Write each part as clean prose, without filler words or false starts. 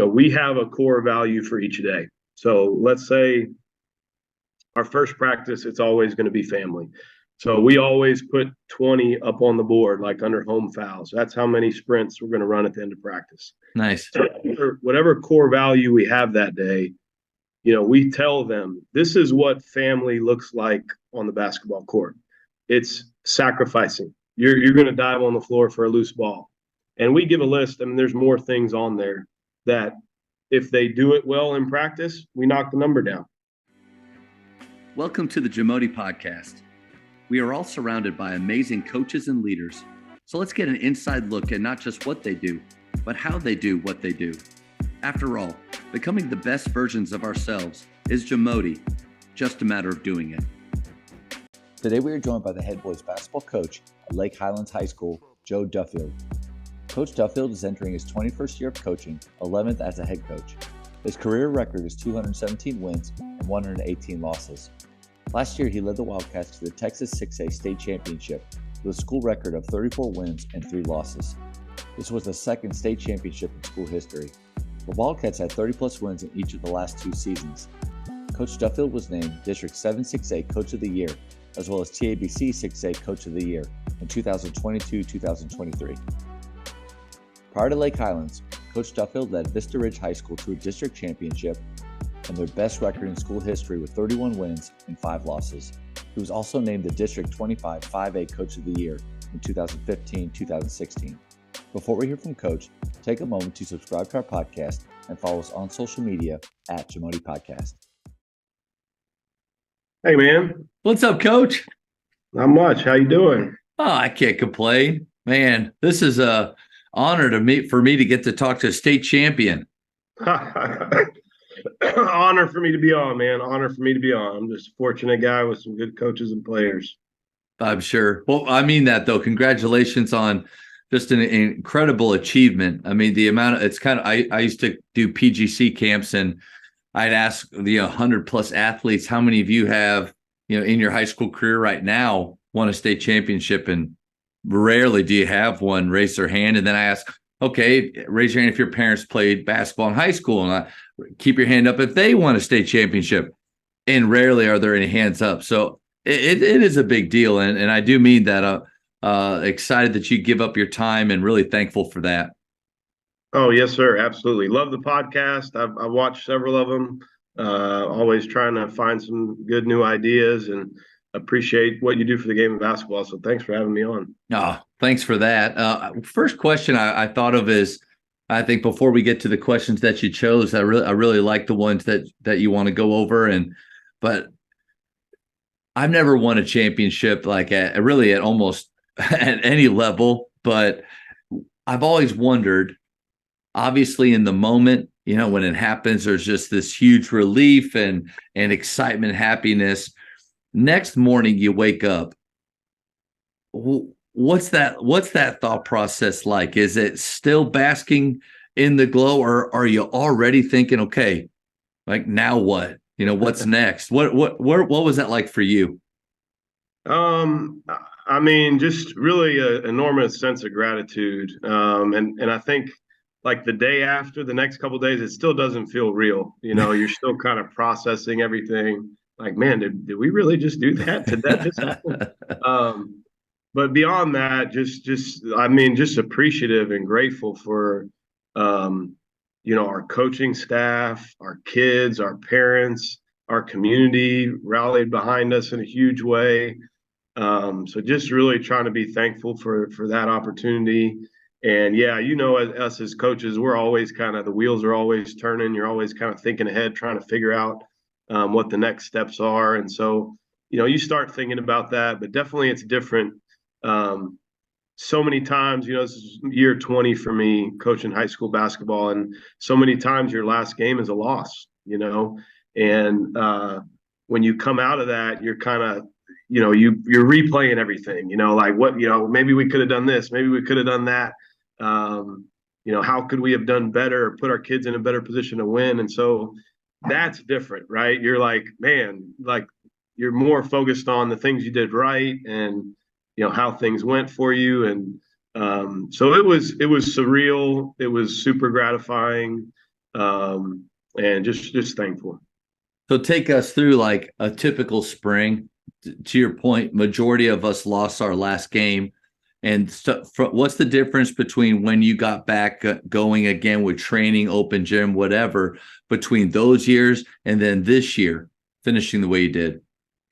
we have a core value for each day. So let's say our first practice, it's always going to be family. So we always put 20 up on the board, like under home fouls. That's how many sprints we're going to run at the end of practice. Nice. So whatever core value we have that day, we tell them this is what family looks like on the basketball court. It's sacrificing. You're going to dive on the floor for a loose ball. And we give a list. I mean, there's more things on there that if they do it well in practice, we knock the number down. Welcome to the Jamodi Podcast. We are all surrounded by amazing coaches and leaders. So let's get an inside look at not just what they do, but how they do what they do. After all, becoming the best versions of ourselves is Jamodi, just a matter of doing it. Today we are joined by the head boys basketball coach at Lake Highlands High School, Joe Duffield. Coach Duffield is entering his 21st year of coaching, 11th as a head coach. His career record is 217 wins and 118 losses. Last year, he led the Wildcats to the Texas 6A state championship with a school record of 34 wins and 3 losses. This was the second state championship in school history. The Wildcats had 30-plus wins in each of the last 2 seasons. Coach Duffield was named District 7 6A Coach of the Year, as well as TABC 6A Coach of the Year in 2022-2023. Prior to Lake Highlands, Coach Duffield led Vista Ridge High School to a district championship and their best record in school history with 31 wins and 5 losses. He was also named the District 25 5A Coach of the Year in 2015-2016. Before we hear from Coach, take a moment to subscribe to our podcast and follow us on social media at Jamodi Podcast. Hey, man. What's up, Coach? Not much. How you doing? Oh, I can't complain. Man, this is a honor for me to get to talk to a state champion. Honor for me to be on, man. Honor for me to be on. I'm just a fortunate guy with some good coaches and players. I'm sure. Well, I mean that, though. Congratulations on just an incredible achievement. I mean, the amount of, it's kind of, I used to do PGC camps and I'd ask the 100-plus athletes, how many of you have, in your high school career right now won a state championship? And rarely do you have one raise their hand. And then I ask, okay, raise your hand if your parents played basketball in high school, and keep your hand up if they won a state championship. And rarely are there any hands up. So it is a big deal. And I do mean that. Excited that you give up your time and really thankful for that. Oh, yes, sir. Absolutely. Love the podcast. I've watched several of them, always trying to find some good new ideas and appreciate what you do for the game of basketball. So thanks for having me on. Oh, thanks for that. First question I thought of is, I think before we get to the questions that you chose, I really like the ones that you want to go over. But I've never won a championship at almost at any level, but I've always wondered, obviously in the moment, when it happens, there's just this huge relief and excitement, happiness. Next morning you wake up. What's that thought process like? Is it still basking in the glow, or are you already thinking, okay, like now what? What's next? What was that like for you? I mean, just really an enormous sense of gratitude. And I think like the day after, the next couple of days, it still doesn't feel real. You're still kind of processing everything. Like, man, did we really just do that? Did that just happen? But beyond that, just appreciative and grateful for, our coaching staff, our kids, our parents, our community rallied behind us in a huge way. So just really trying to be thankful for that opportunity. And yeah, us as coaches, we're always the wheels are always turning. You're always kind of thinking ahead, trying to figure out what the next steps are. And so, you start thinking about that, but definitely it's different. So many times, this is year 20 for me coaching high school basketball. And so many times your last game is a loss, and when you come out of that, you're kind of, you're replaying everything, like what, maybe we could have done this, maybe we could have done that. How could we have done better or put our kids in a better position to win? And so that's different, right? You're like, man, like you're more focused on the things you did right and, how things went for you. And so it was surreal. It was super gratifying. and just thankful. So take us through like a typical spring. To your point, majority of us lost our last game. And what's the difference between when you got back going again with training, open gym, whatever, between those years and then this year finishing the way you did?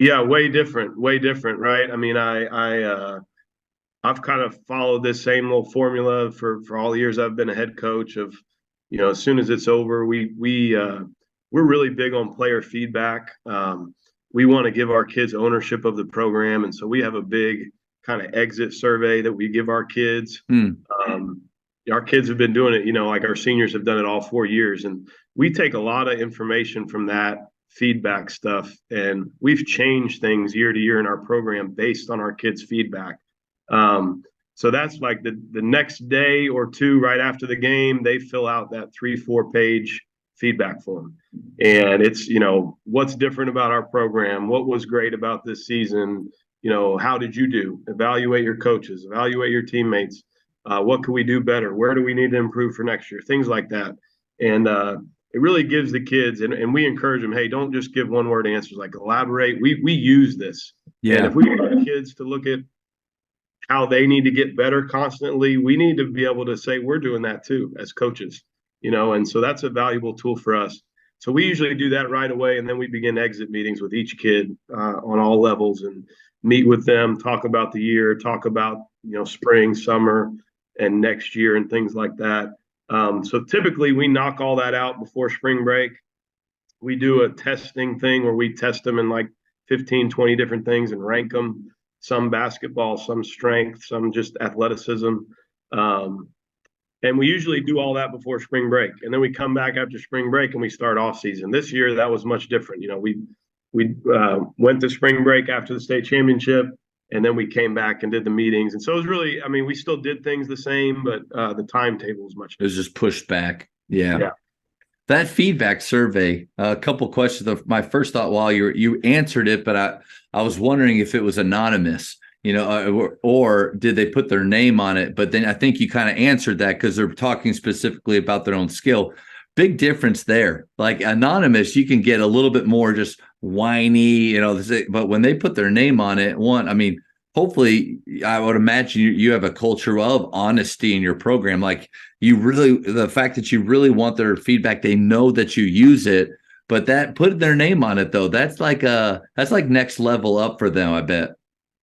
Yeah, way different, right? I mean, I've kind of followed this same little formula for all the years I've been a head coach of, as soon as it's over, we're really big on player feedback. We want to give our kids ownership of the program, and so we have a big kind of exit survey that we give our kids. Um, our kids have been doing it, like our seniors have done it all 4 years, and we take a lot of information from that feedback stuff, and we've changed things year to year in our program based on our kids' feedback. So that's like the next day or two right after the game, they fill out that 3-4 page feedback form. And it's, what's different about our program? What was great about this season? How did you do? Evaluate your coaches, evaluate your teammates. What can we do better? Where do we need to improve for next year? Things like that. And it really gives the kids, and we encourage them, hey, don't just give one word answers, like elaborate. We use this. Yeah. And if we want our kids to look at how they need to get better constantly, we need to be able to say we're doing that too as coaches, and so that's a valuable tool for us. So we usually do that right away, and then we begin exit meetings with each kid on all levels and meet with them, talk about the year, talk about spring, summer, and next year and things like that. So typically we knock all that out before spring break. We do a testing thing where we test them in like 15, 20 different things and rank them. Some basketball, some strength, some just athleticism. And we usually do all that before spring break. And then we come back after spring break and we start off season. This year, that was much different. We went to spring break after the state championship, and then we came back and did the meetings. And so it was really, I mean, we still did things the same, but the timetable was much different. It was just pushed back. Yeah. That feedback survey, a couple questions. My first thought, while you answered it, but I was wondering if it was anonymous, or did they put their name on it? But then I think you kind of answered that because they're talking specifically about their own skill. Big difference there. Like anonymous, you can get a little bit more just whiny, but when they put their name on it, hopefully, I would imagine you have a culture of honesty in your program. Like the fact that you really want their feedback, they know that you use it, but that put their name on it though, that's like next level up for them, I bet.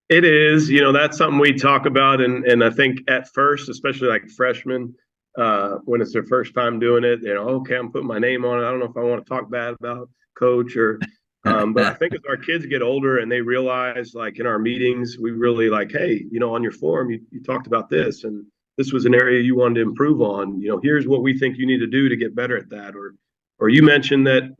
It is, that's something we talk about. And I think at first, especially like freshmen, when it's their first time doing it, okay, I'm putting my name on it. I don't know if I want to talk bad about coach but I think as our kids get older and they realize, like in our meetings, we really like, hey, on your form, you talked about this, and this was an area you wanted to improve on. Here's what we think you need to do to get better at that. Or you mentioned that,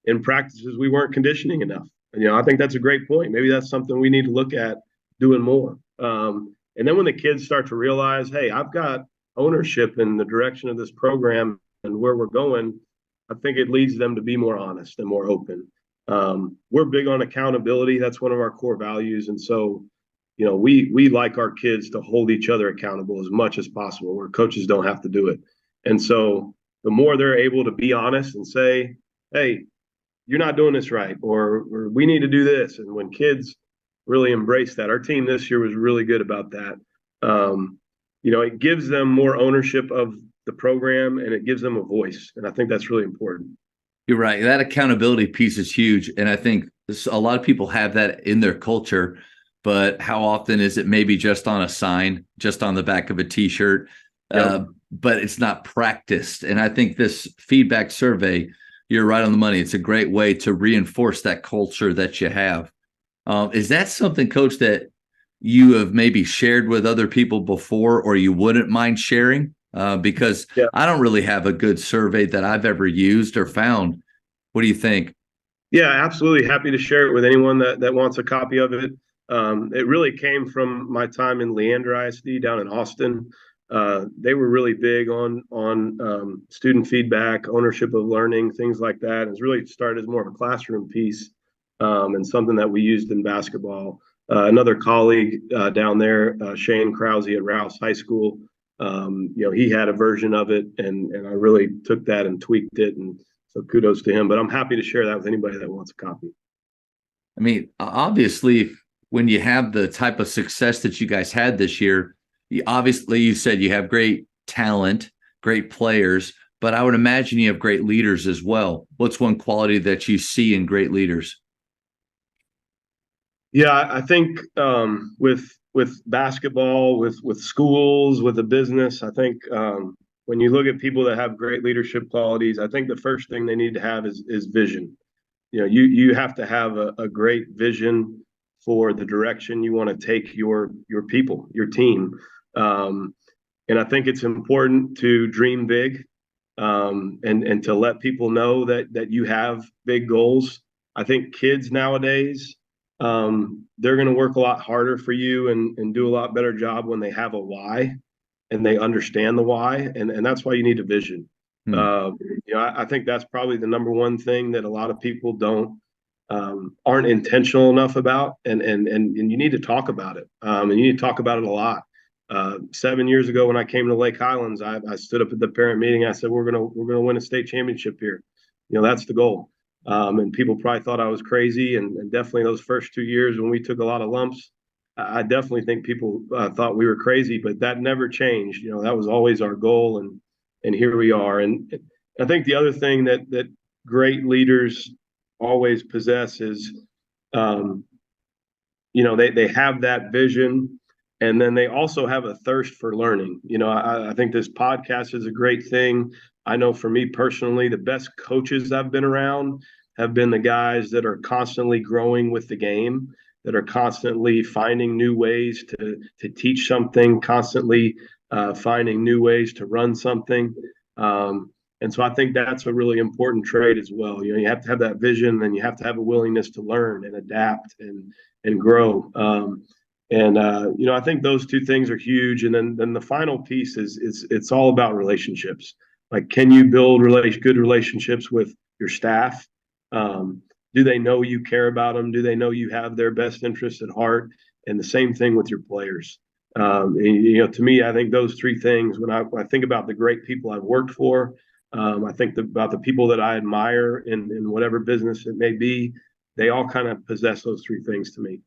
in practices, we weren't conditioning enough. And, I think that's a great point. Maybe that's something we need to look at doing more. And then when the kids start to realize, hey, I've got ownership in the direction of this program and where we're going, I think it leads them to be more honest and more open. We're big on accountability. That's one of our core values. And so, we like our kids to hold each other accountable as much as possible, where coaches don't have to do it. And so the more they're able to be honest and say, hey, you're not doing this right, or we need to do this. And when kids really embrace that, our team this year was really good about that. It gives them more ownership of the program, and it gives them a voice. And I think that's really important. You're right. That accountability piece is huge. And I think a lot of people have that in their culture, but how often is it maybe just on a sign, just on the back of a t-shirt, but it's not practiced. And I think this feedback survey, you're right on the money. It's a great way to reinforce that culture that you have. Is that something, Coach, that you have maybe shared with other people before, or you wouldn't mind sharing? Because I don't really have a good survey that I've ever used or found. What do you think? Yeah, absolutely. Happy to share it with anyone that wants a copy of it. It really came from my time in Leander ISD down in Austin. They were really big on student feedback, ownership of learning, things like that. It's really started as more of a classroom piece, and something that we used in basketball. Another colleague down there, Shane Krause at Rouse High School, He had a version of it, and I really took that and tweaked it, and so kudos to him. But I'm happy to share that with anybody that wants a copy. I mean, obviously, when you have the type of success that you guys had this year, obviously you said you have great talent, great players, but I would imagine you have great leaders as well. What's one quality that you see in great leaders? Yeah, I think with basketball, with schools, with a business, I think when you look at people that have great leadership qualities, I think the first thing they need to have is vision. You have to have a great vision for the direction you want to take your people, your team. And I think it's important to dream big, and to let people know that you have big goals. I think kids nowadays, they're going to work a lot harder for you and do a lot better job when they have a why and they understand the why, and that's why you need a vision. Hmm. I think that's probably the number one thing that a lot of people don't aren't intentional enough about, and you need to talk about it, and you need to talk about it a lot. 7 years ago, when I came to Lake Highlands, I stood up at the parent meeting. I said, we're gonna win a state championship here. That's the goal. And people probably thought I was crazy, and definitely those first 2 years when we took a lot of lumps, I definitely think people thought we were crazy, but that never changed. That was always our goal, and here we are. And I think the other thing that great leaders always possess is, they have that vision, and then they also have a thirst for learning. I think this podcast is a great thing. I know for me personally, the best coaches I've been around have been the guys that are constantly growing with the game, that are constantly finding new ways to teach something, constantly finding new ways to run something. And so I think that's a really important trait as well. You have to have that vision, and you have to have a willingness to learn and adapt and grow. I think those two things are huge. And then the final piece is it's all about relationships. Like, can you build good relationships with your staff? Do they know you care about them? Do they know you have their best interests at heart? And the same thing with your players. To me, I think those three things, when I think about the great people I've worked for, I think about the people that I admire in whatever business it may be, they all kind of possess those three things to me.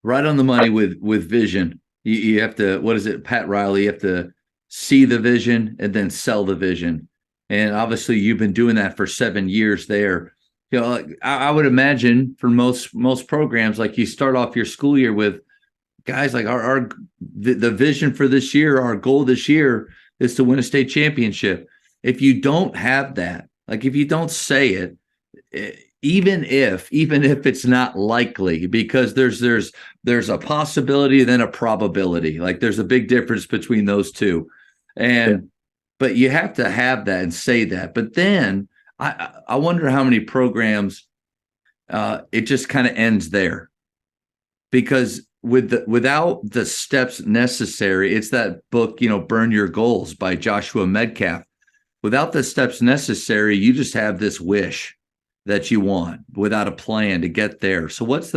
Right on the money with vision. You have to, what is it, Pat Riley? You have to see the vision and then sell the vision. And obviously, you've been doing that for 7 years there. I would imagine for most programs, like you start off your school year with guys like the vision for this year, our goal this year is to win a state championship. If you don't have that, like if you don't say it, even if it's not likely, because there's a possibility, then a probability. Like there's a big difference between those two. And but you have to have that and say that. But then I wonder how many programs it just kind of ends there. Because without the steps necessary, it's that book, Burn Your Goals by Joshua Medcalf. Without the steps necessary, you just have this wish that you want without a plan to get there. So what's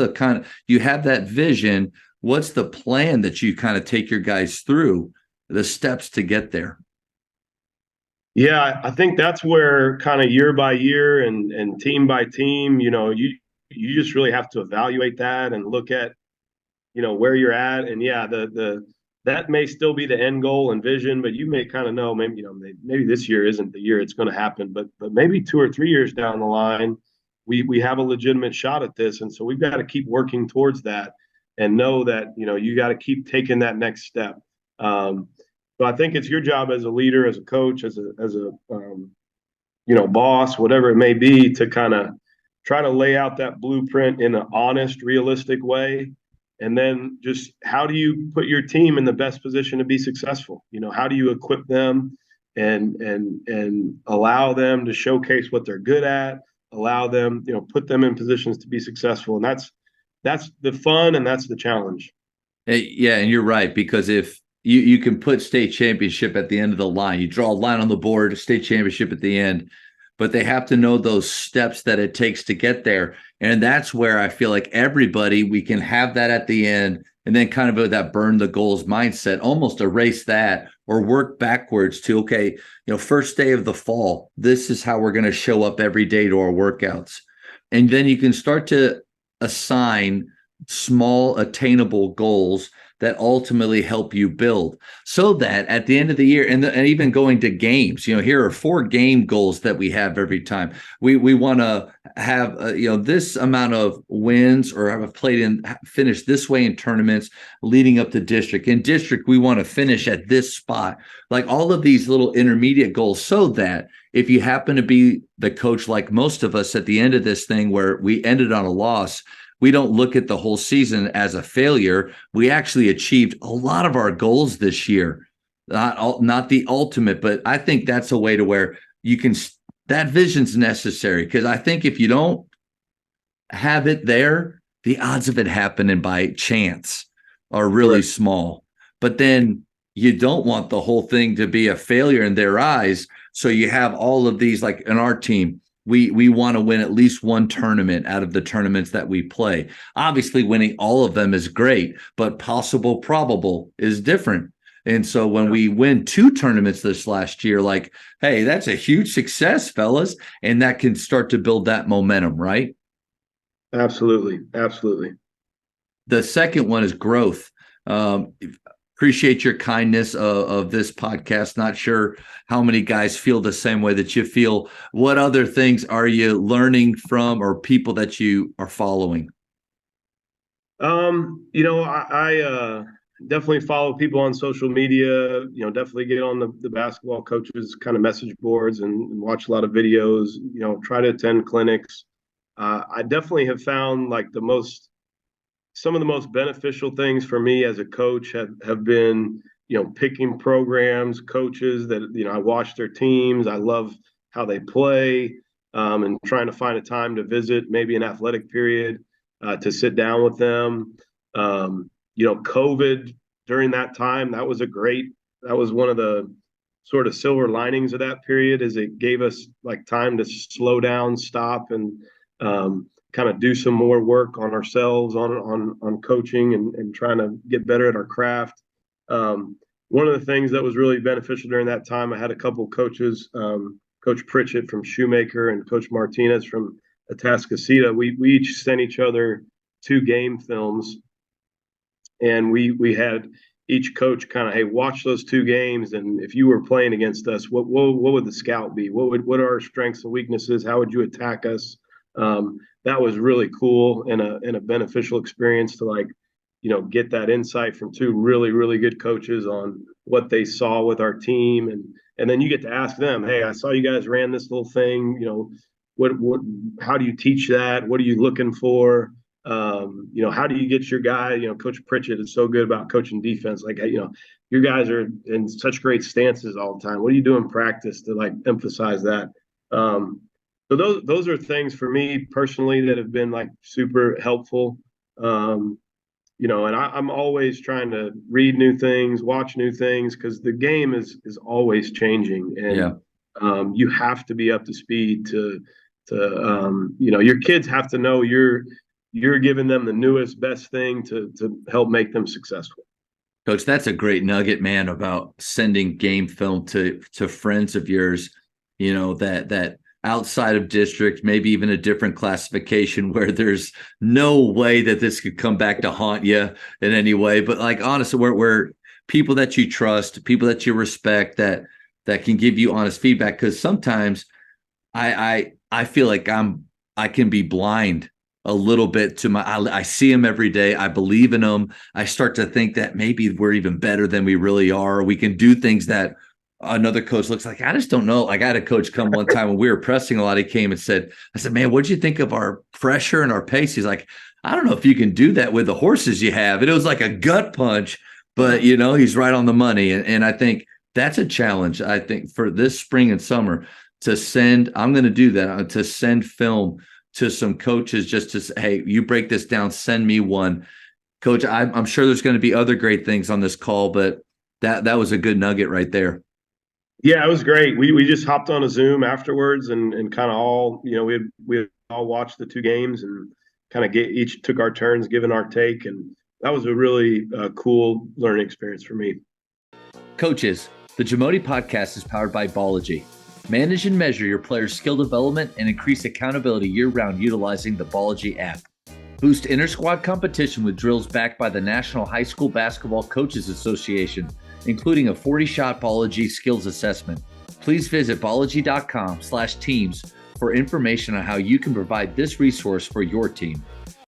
you have that vision, what's the plan that you kind of take your guys through, the steps to get there? Yeah, I think that's where kind of year by year and team by team, you just really have to evaluate that and look at, where you're at. And yeah, that may still be the end goal and vision, but you may kind of know, maybe this year isn't the year it's going to happen, but maybe 2 or 3 years down the line, we have a legitimate shot at this. And so we've got to keep working towards that and know that, you got to keep taking that next step. So I think it's your job as a leader, as a coach, as a boss, whatever it may be, to kind of try to lay out that blueprint in an honest, realistic way. And then just how do you put your team in the best position to be successful? How do you equip them and allow them to showcase what they're good at, allow them, put them in positions to be successful. And that's the fun, and that's the challenge. Yeah, and you're right, because if you can put state championship at the end of the line, you draw a line on the board, state championship at the end, but they have to know those steps that it takes to get there. And that's where I feel like we can have that at the end, and then kind of that burn the goals mindset, almost erase that or work backwards to, okay, first day of the fall, this is how we're going to show up every day to our workouts. And then you can start to assign small attainable goals that ultimately help you build, so that at the end of the year, and even going to games, here are 4 game goals that we have every time. We want to have this amount of wins, or have played in, finish this way in tournaments leading up to district. In district, we want to finish at this spot. Like all of these little intermediate goals, so that if you happen to be the coach like most of us at the end of this thing where we ended on a loss, we don't look at the whole season as a failure. We actually achieved a lot of our goals this year. Not the ultimate, but I think that's a way to where you can, that vision's necessary, because I think if you don't have it there, the odds of it happening by chance are really small. But then you don't want the whole thing to be a failure in their eyes. So you have all of these, like in our team, we want to win at least one tournament out of the tournaments that we play. Obviously, winning all of them is great, but possible, probable is different. And so when we win 2 tournaments this last year, like, hey, that's a huge success, fellas. And that can start to build that momentum, right? Absolutely. Absolutely. The second one is growth. Appreciate your kindness of this podcast. Not sure how many guys feel the same way that you feel. What other things are you learning from, or people that you are following? I definitely follow people on social media, definitely get on the basketball coaches kind of message boards and watch a lot of videos, try to attend clinics. I definitely have found like some of the most beneficial things for me as a coach have been, picking programs, coaches that, I watch their teams. I love how they play, and trying to find a time to visit, maybe an athletic period, to sit down with them. COVID during that time, that was one of the sort of silver linings of that period, is it gave us like time to slow down, stop, and kind of do some more work on ourselves, on coaching, and trying to get better at our craft. One of the things that was really beneficial during that time, I had a couple coaches, Coach Pritchett from Shoemaker and Coach Martinez from Atascocita. We each sent each other 2 game films, and we had each coach kind of, hey, watch those 2 games, and if you were playing against us, what would the scout be? What are our strengths and weaknesses? How would you attack us? That was really cool and a beneficial experience to, like, get that insight from 2 really, really good coaches on what they saw with our team. And then you get to ask them, hey, I saw you guys ran this little thing, how do you teach that? What are you looking for? How do you get your guy, Coach Pritchett is so good about coaching defense. Like, your guys are in such great stances all the time. What do you do in practice to, like, emphasize that? So those are things for me personally that have been, like, super helpful. And I'm always trying to read new things, watch new things, because the game is always changing, and you have to be up to speed to your kids have to know you're giving them the newest, best thing to help make them successful. Coach, that's a great nugget, man, about sending game film to friends of yours, that outside of district, maybe even a different classification where there's no way that this could come back to haunt you in any way. But, like, honestly, where people that you trust, people that you respect, that can give you honest feedback. Because sometimes I feel like I can be blind a little bit to I see them every day. I believe in them. I start to think that maybe we're even better than we really are. We can do things that another coach looks like. I just don't know. Like, I had a coach come one time when we were pressing a lot. He came and said, I said, man, what'd you think of our pressure and our pace? He's like, I don't know if you can do that with the horses you have. And it was like a gut punch, but he's right on the money. And I think that's a challenge, I think, for this spring and summer I'm going to do that, to send film to some coaches just to say, hey, you break this down, send me one. Coach, I'm sure there's going to be other great things on this call, but that was a good nugget right there. Yeah, it was great. We just hopped on a Zoom afterwards and kind of all, we all watched the 2 games and kind of each took our turns giving our take. And that was a really cool learning experience for me. Coaches, the Jamodi podcast is powered by Ballogy. Manage and measure your players' skill development and increase accountability year-round utilizing the Ballogy app. Boost inter-squad competition with drills backed by the National High School Basketball Coaches Association, including a 40-shot Ballogy skills assessment. Please visit ballogy.com/teams for information on how you can provide this resource for your team.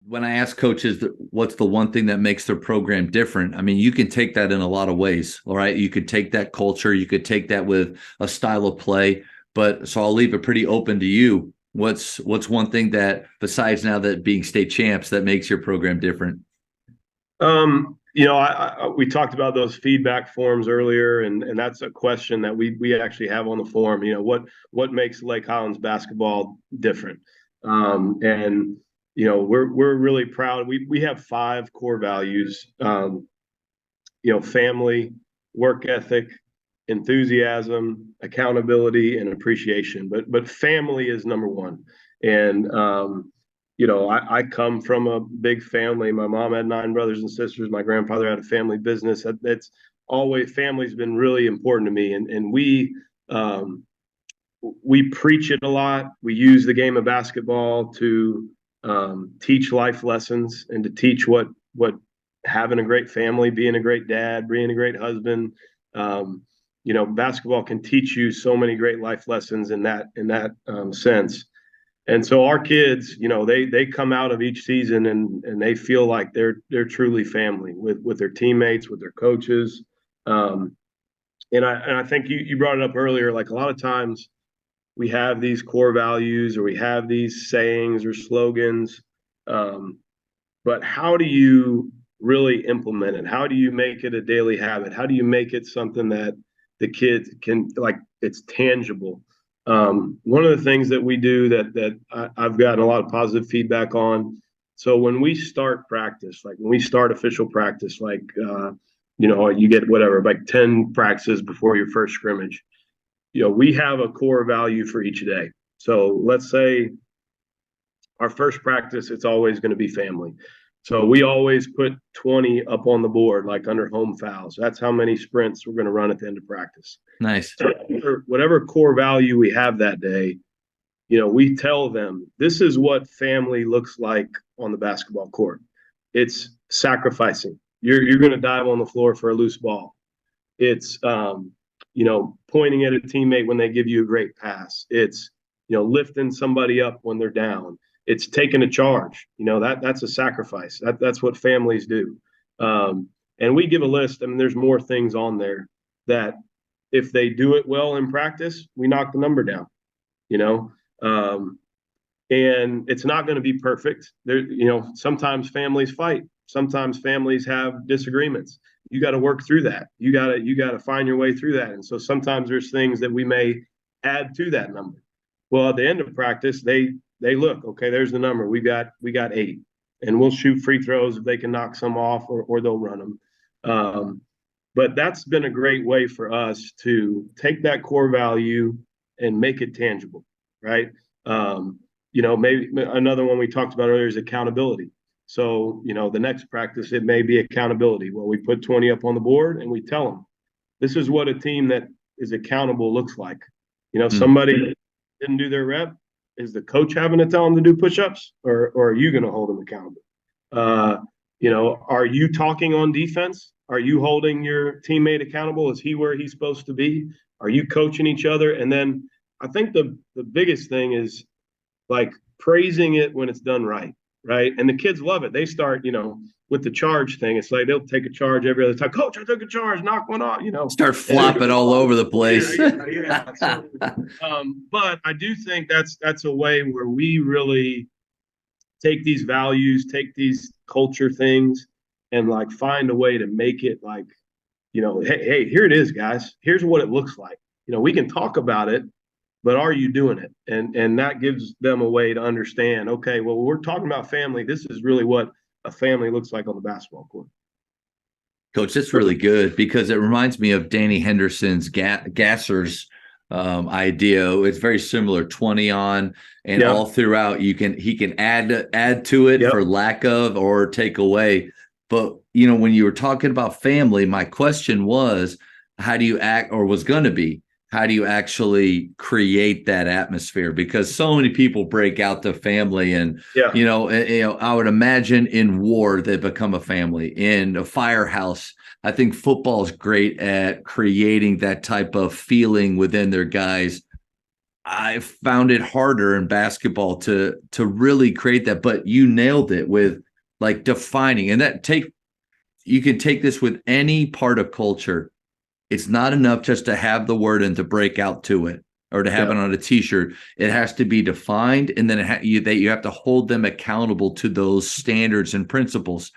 When I ask coaches what's the one thing that makes their program different, I mean, you can take that in a lot of ways, all right? You could take that culture, you could take that with a style of play, but so I'll leave it pretty open to you. What's one thing that, besides now that being state champs, that makes your program different? We talked about those feedback forms earlier, and that's a question that we actually have on the form. What makes Lake Highlands basketball different? And we're really proud. We have 5 core values. Family, work ethic, enthusiasm, accountability, and appreciation. But family is number one. And I come from a big family. My mom had 9 brothers and sisters. My grandfather had a family business. That's always, family's been really important to me. And we preach it a lot. We use the game of basketball to teach life lessons and to teach what having a great family, being a great dad, being a great husband. Basketball can teach you so many great life lessons in that sense. And so our kids, they come out of each season and they feel like they're truly family with their teammates, with their coaches. And I think you brought it up earlier. Like, a lot of times we have these core values or we have these sayings or slogans, but how do you really implement it? How do you make it a daily habit? How do you make it something that the kids can, like, it's tangible? One of the things that we do that I've gotten a lot of positive feedback on. So when we start practice, like when we start official practice, like, you get whatever, like 10 practices before your first scrimmage, we have a core value for each day. So let's say our first practice, it's always going to be family. So we always put 20 up on the board, like under home fouls. That's how many sprints we're going to run at the end of practice. Nice. So whatever core value we have that day, we tell them this is what family looks like on the basketball court. It's sacrificing. You're going to dive on the floor for a loose ball. It's pointing at a teammate when they give you a great pass. It's lifting somebody up when they're down. It's taking a charge. That's a sacrifice. That's what families do. And we give a list. I mean, there's more things on there that if they do it well in practice, we knock the number down. And it's not going to be perfect. Sometimes families fight. Sometimes families have disagreements. You got to work through that. You got to find your way through that. And so sometimes there's things that we may add to that number. Well, at the end of practice, they look, okay, there's the number. We got 8, and we'll shoot free throws if they can knock some off, or they'll run them. But that's been a great way for us to take that core value and make it tangible, right? Maybe another one we talked about earlier is accountability. So, the next practice, it may be accountability. Well, we put 20 up on the board and we tell them, this is what a team that is accountable looks like. Somebody didn't do their rep. Is the coach having to tell them to do push-ups, or are you going to hold them accountable? Are you talking on defense? Are you holding your teammate accountable? Is he where he's supposed to be? Are you coaching each other? And then I think the biggest thing is, like, praising it when it's done right. Right. And the kids love it. They start, with the charge thing. It's like they'll take a charge every other time. Coach, I took a charge, knock one off, Start flopping all over the place. Yeah. So, but I do think that's a way where we really take these values, take these culture things, and like find a way to make it like, hey, here it is, guys. Here's what it looks like. We can talk about it, but are you doing it? And that gives them a way to understand, okay, well, we're talking about family. This is really what a family looks like on the basketball court. Coach, that's really good, because it reminds me of Danny Henderson's Gasser's idea. It's very similar, 20 on, and all throughout he can add to it for lack of or take away. But, when you were talking about family, my question was, how do you act, or was going to be, how do you actually create that atmosphere? Because so many people break out the family, and, Yeah. I would imagine in war, they become a family. In a firehouse, I think football is great at creating that type of feeling within their guys. I found it harder in basketball to really create that, but you nailed it with like defining, and you can take this with any part of culture. It's not enough just to have the word and to break out to it, or to have Yeah. it on a t-shirt. It has to be defined, and then you have to hold them accountable to those standards and principles.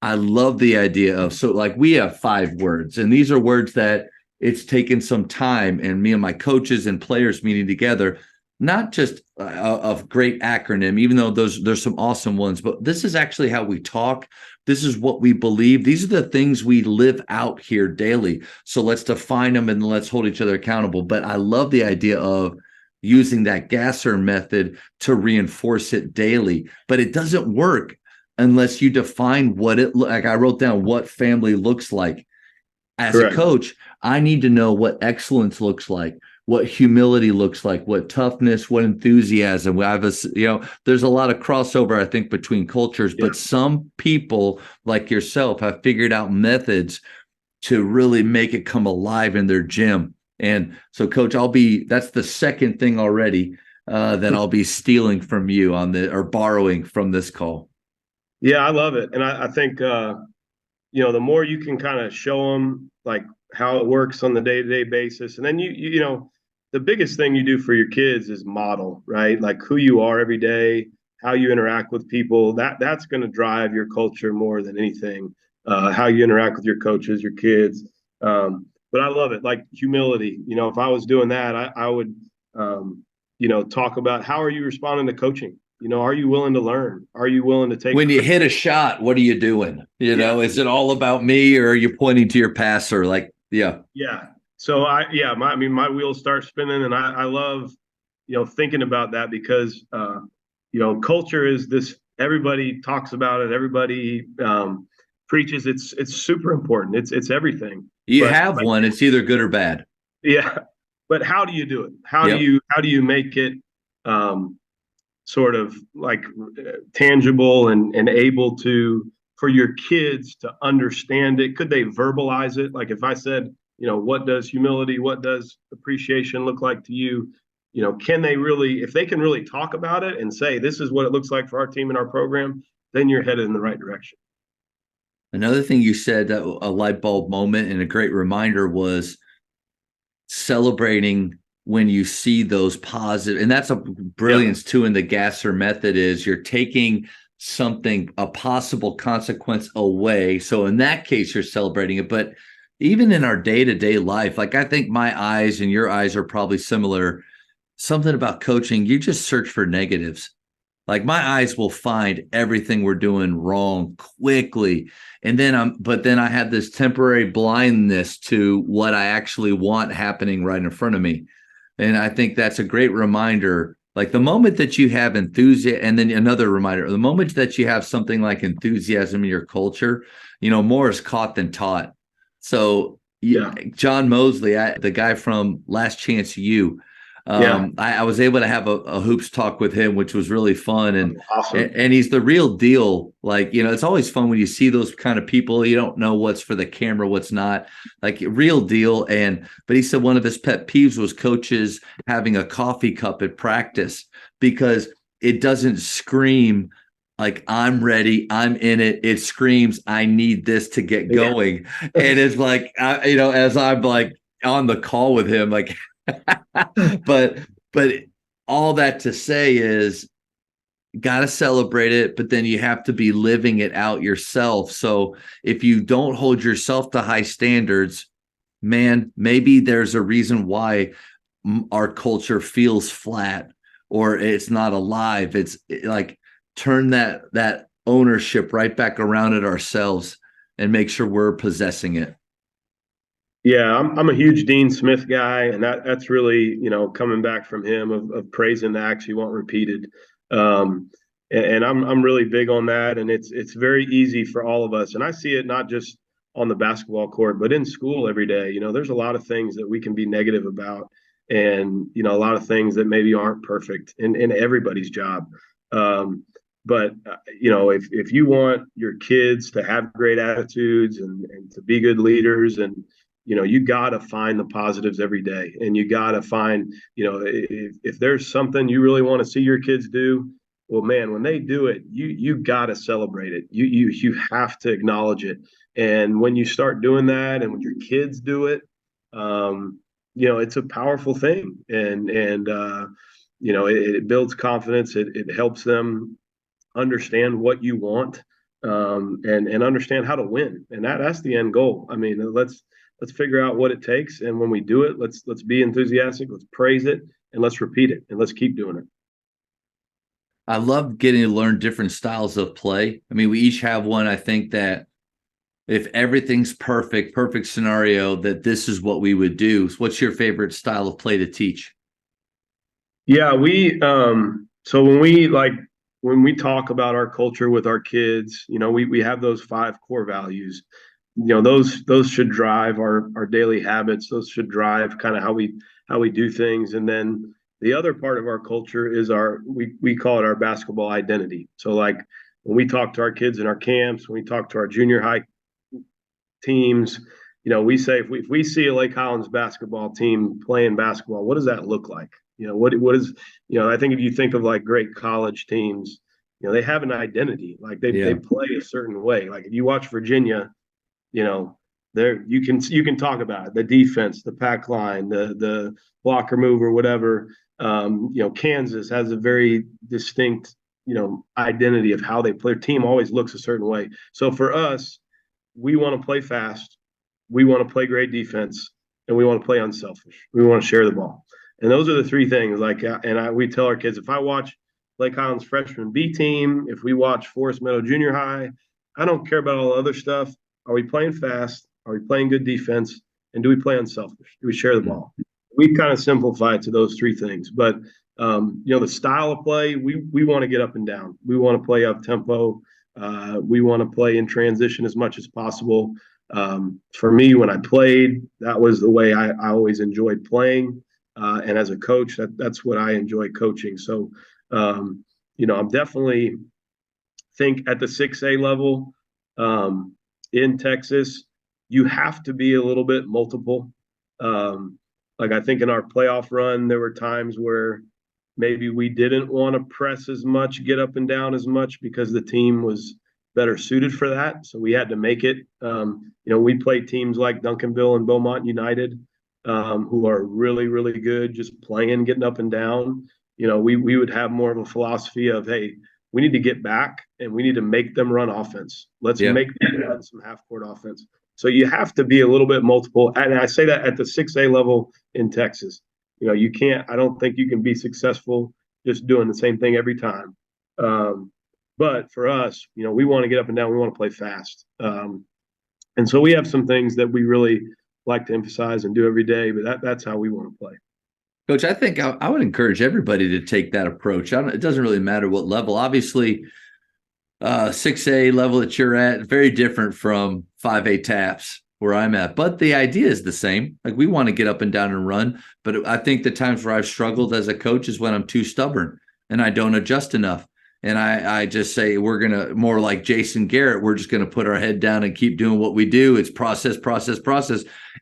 I love the idea of, so like we have 5 words, and these are words that it's taken some time, and me and my coaches and players meeting together, not just a great acronym, even though there's some awesome ones, but this is actually how we talk. This is what we believe. These are the things we live out here daily. So let's define them and let's hold each other accountable. But I love the idea of using that gasser method to reinforce it daily, but it doesn't work unless you define what like I wrote down what family looks like. As a Correct. coach, I need to know what excellence looks like, what humility looks like, what toughness, what enthusiasm. We have there's a lot of crossover, I think, between cultures, Yeah. but some people like yourself have figured out methods to really make it come alive in their gym. And so, coach, that's the second thing already that I'll be stealing from you or borrowing from this call. Yeah, I love it. And I think, the more you can kind of show them like how it works on the day-to-day basis. And then the biggest thing you do for your kids is model, right? Like who you are every day, how you interact with people. That's going to drive your culture more than anything. How you interact with your coaches, your kids. But I love it. Like humility. If I was doing that, I would, talk about how are you responding to coaching? Are you willing to learn? Are you willing to take when you hit a shot, what are you doing? Is it all about me, or are you pointing to your passer? Like, yeah. Yeah. So my wheels start spinning, and I love, thinking about that because, culture is this, everybody talks about it. Everybody, preaches. It's super important. It's everything. You But have one, it's either good or bad. yeah, but how do you do it? Yep. How do you make it, sort of like tangible and able to, for your kids to understand it? Could they verbalize it? Like if I said, what does humility, what does appreciation look like to you? Can they really, if they can really talk about it and say, this is what it looks like for our team and our program, then you're headed in the right direction. Another thing you said, that a light bulb moment and a great reminder, was celebrating when you see those positive, and that's a brilliance too in the gasser method, is you're taking something, a possible consequence away. So in that case, you're celebrating it. But even in our day-to-day life, like I think my eyes and your eyes are probably similar. Something about coaching, you just search for negatives. Like my eyes will find everything we're doing wrong quickly. And but then I have this temporary blindness to what I actually want happening right in front of me. And I think that's a great reminder. Like the moment that you have enthusiasm, and then another reminder, the moment that you have something like enthusiasm in your culture, more is caught than taught. So John Mosley, the guy from Last Chance U, I was able to have a hoops talk with him, which was really fun. And awesome. And he's the real deal. Like, it's always fun when you see those kind of people. You don't know what's for the camera, what's not. Like real deal. But he said one of his pet peeves was coaches having a coffee cup at practice, because it doesn't scream like I'm ready, I'm in it. It screams, I need this to get going. And it's like, as I'm like on the call with him, like, but all that to say is, got to celebrate it, but then you have to be living it out yourself. So if you don't hold yourself to high standards, man, maybe there's a reason why our culture feels flat or it's not alive. It's like, turn that ownership right back around at ourselves and make sure we're possessing it. Yeah, I'm a huge Dean Smith guy, and that's really, coming back from him of praising the acts you want repeated. and I'm really big on that, and it's very easy for all of us. And I see it not just on the basketball court, but in school every day. There's a lot of things that we can be negative about, and a lot of things that maybe aren't perfect in everybody's job. But if you want your kids to have great attitudes and to be good leaders, and you got to find the positives every day, and you got to find, if there's something you really want to see your kids do, well, man, when they do it, you got to celebrate it. You have to acknowledge it. And when you start doing that, and when your kids do it, it's a powerful thing, and it builds confidence. It helps them understand what you want, and understand how to win. And that's the end goal. I mean, let's figure out what it takes, and when we do it, let's be enthusiastic. Let's praise it, and let's repeat it, and let's keep doing it. I love getting to learn different styles of play. I mean, we each have one. I think that if everything's perfect scenario, that this is what we would do. So what's your favorite style of play to teach? Yeah, so when we talk about our culture with our kids, we have those 5 core values. Those should drive our daily habits. Those should drive kind of how we do things. And then the other part of our culture is we call it our basketball identity. So like when we talk to our kids in our camps, when we talk to our junior high teams, we say if we see a Lake Highlands basketball team playing basketball, what does that look like? What is, I think if you think of like great college teams, they have an identity. Like they play a certain way. Like if you watch Virginia, there you can talk about it, the defense, the pack line, the blocker move or whatever. Kansas has a very distinct identity of how they play. Their team always looks a certain way. So for us, we want to play fast, we want to play great defense, and we want to play unselfish. We want to share the ball. And those are the 3 things. We tell our kids, if I watch Lake Highlands freshman B team, if we watch Forest Meadow Junior High, I don't care about all the other stuff. Are we playing fast? Are we playing good defense? And do we play unselfish? Do we share the ball? We kind of simplify it to those 3 things. But the style of play, we want to get up and down. We want to play up tempo. We want to play in transition as much as possible. For me, when I played, that was the way I always enjoyed playing. And as a coach, that's what I enjoy coaching. So, I'm definitely think at the 6A level in Texas, you have to be a little bit multiple. Like I think in our playoff run, there were times where maybe we didn't want to press as much, get up and down as much because the team was better suited for that. So we had to make it. We played teams like Duncanville and Beaumont United, who are really, really good, just playing, getting up and down. We would have more of a philosophy of, hey, we need to get back and we need to make them run offense. Let's make them run some half-court offense. So you have to be a little bit multiple. And I say that at the 6A level in Texas. You can't, I don't think you can be successful just doing the same thing every time. But for us, we want to get up and down. We want to play fast. And so we have some things that we really like to emphasize and do every day, but that's how we want to play. Coach, I think I would encourage everybody to take that approach. It doesn't really matter what level. Obviously, 6A level that you're at, very different from 5A taps where I'm at. But the idea is the same. Like we want to get up and down and run. But I think the times where I've struggled as a coach is when I'm too stubborn and I don't adjust enough. And I just say we're going to, more like Jason Garrett, we're just going to put our head down and keep doing what we do. It's process.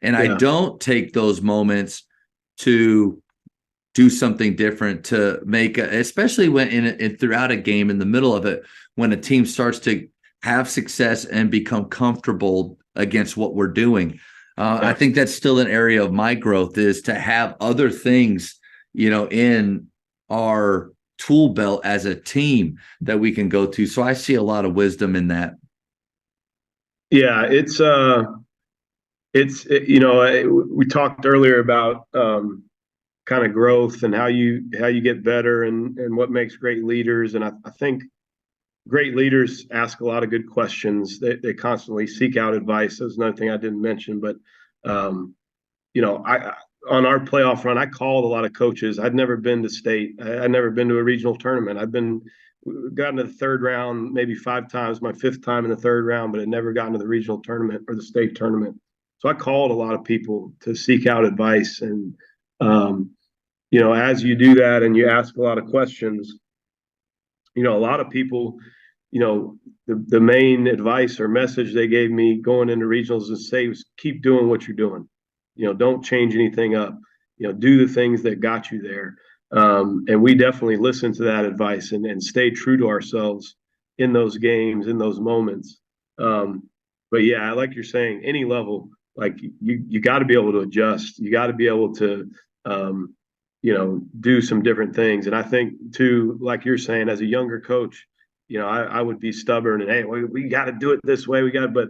And I don't take those moments to do something different, to make, especially when throughout a game, in the middle of it, when a team starts to have success and become comfortable against what we're doing. I think that's still an area of my growth, is to have other things, in our tool belt as a team that we can go to. So I see a lot of wisdom in that. Yeah, we talked earlier about kind of growth and how you get better and what makes great leaders. And I think great leaders ask a lot of good questions. They constantly seek out advice. That's another thing I didn't mention, but I on our playoff run, I called a lot of coaches. I'd never been to state. I'd never been to a regional tournament. I've been gotten to the third round maybe 5 times, my fifth time in the third round, but had never gotten to the regional tournament or the state tournament. So I called a lot of people to seek out advice. And, as you do that and you ask a lot of questions, a lot of people, the main advice or message they gave me going into regionals is say, keep doing what you're doing. Don't change anything up. Do the things that got you there. And we definitely listen to that advice and stay true to ourselves in those games, in those moments. But yeah, like you're saying, any level, like you got to be able to adjust. You got to be able to, do some different things. And I think too, like you're saying, as a younger coach, I would be stubborn and, hey, we got to do it this way. But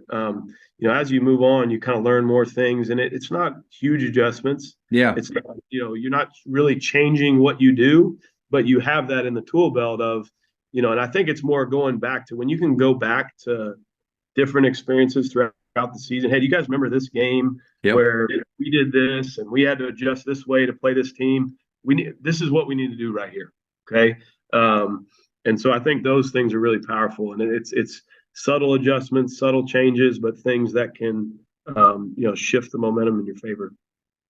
as you move on, you kind of learn more things, and it's not huge adjustments. Yeah. It's, you're not really changing what you do, but you have that in the tool belt of, and I think it's more going back to when you can go back to different experiences throughout the season. Hey, do you guys remember this game where we did this and we had to adjust this way to play this team? This is what we need to do right here. Okay. And so I think those things are really powerful, and it's subtle adjustments, subtle changes, but things that can, shift the momentum in your favor.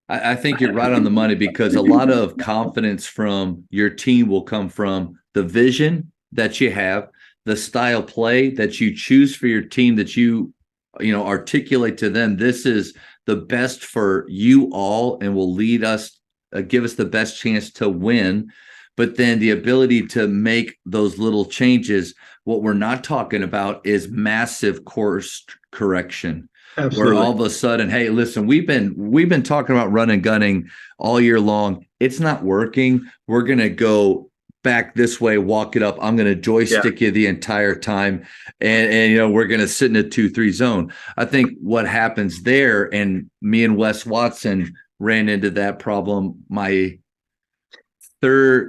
I think you're right on the money, because a lot of confidence from your team will come from the vision that you have, the style play that you choose for your team, that you articulate to them. This is the best for you all and will lead us, give us the best chance to win. But then the ability to make those little changes. What we're not talking about is massive course correction. Absolutely. Where all of a sudden, hey, listen, we've been talking about run and gunning all year long. It's not working. We're gonna go back this way, walk it up. I'm gonna joystick you the entire time, and we're gonna sit in a 2-3 zone. I think what happens there, and me and Wes Watson ran into that problem my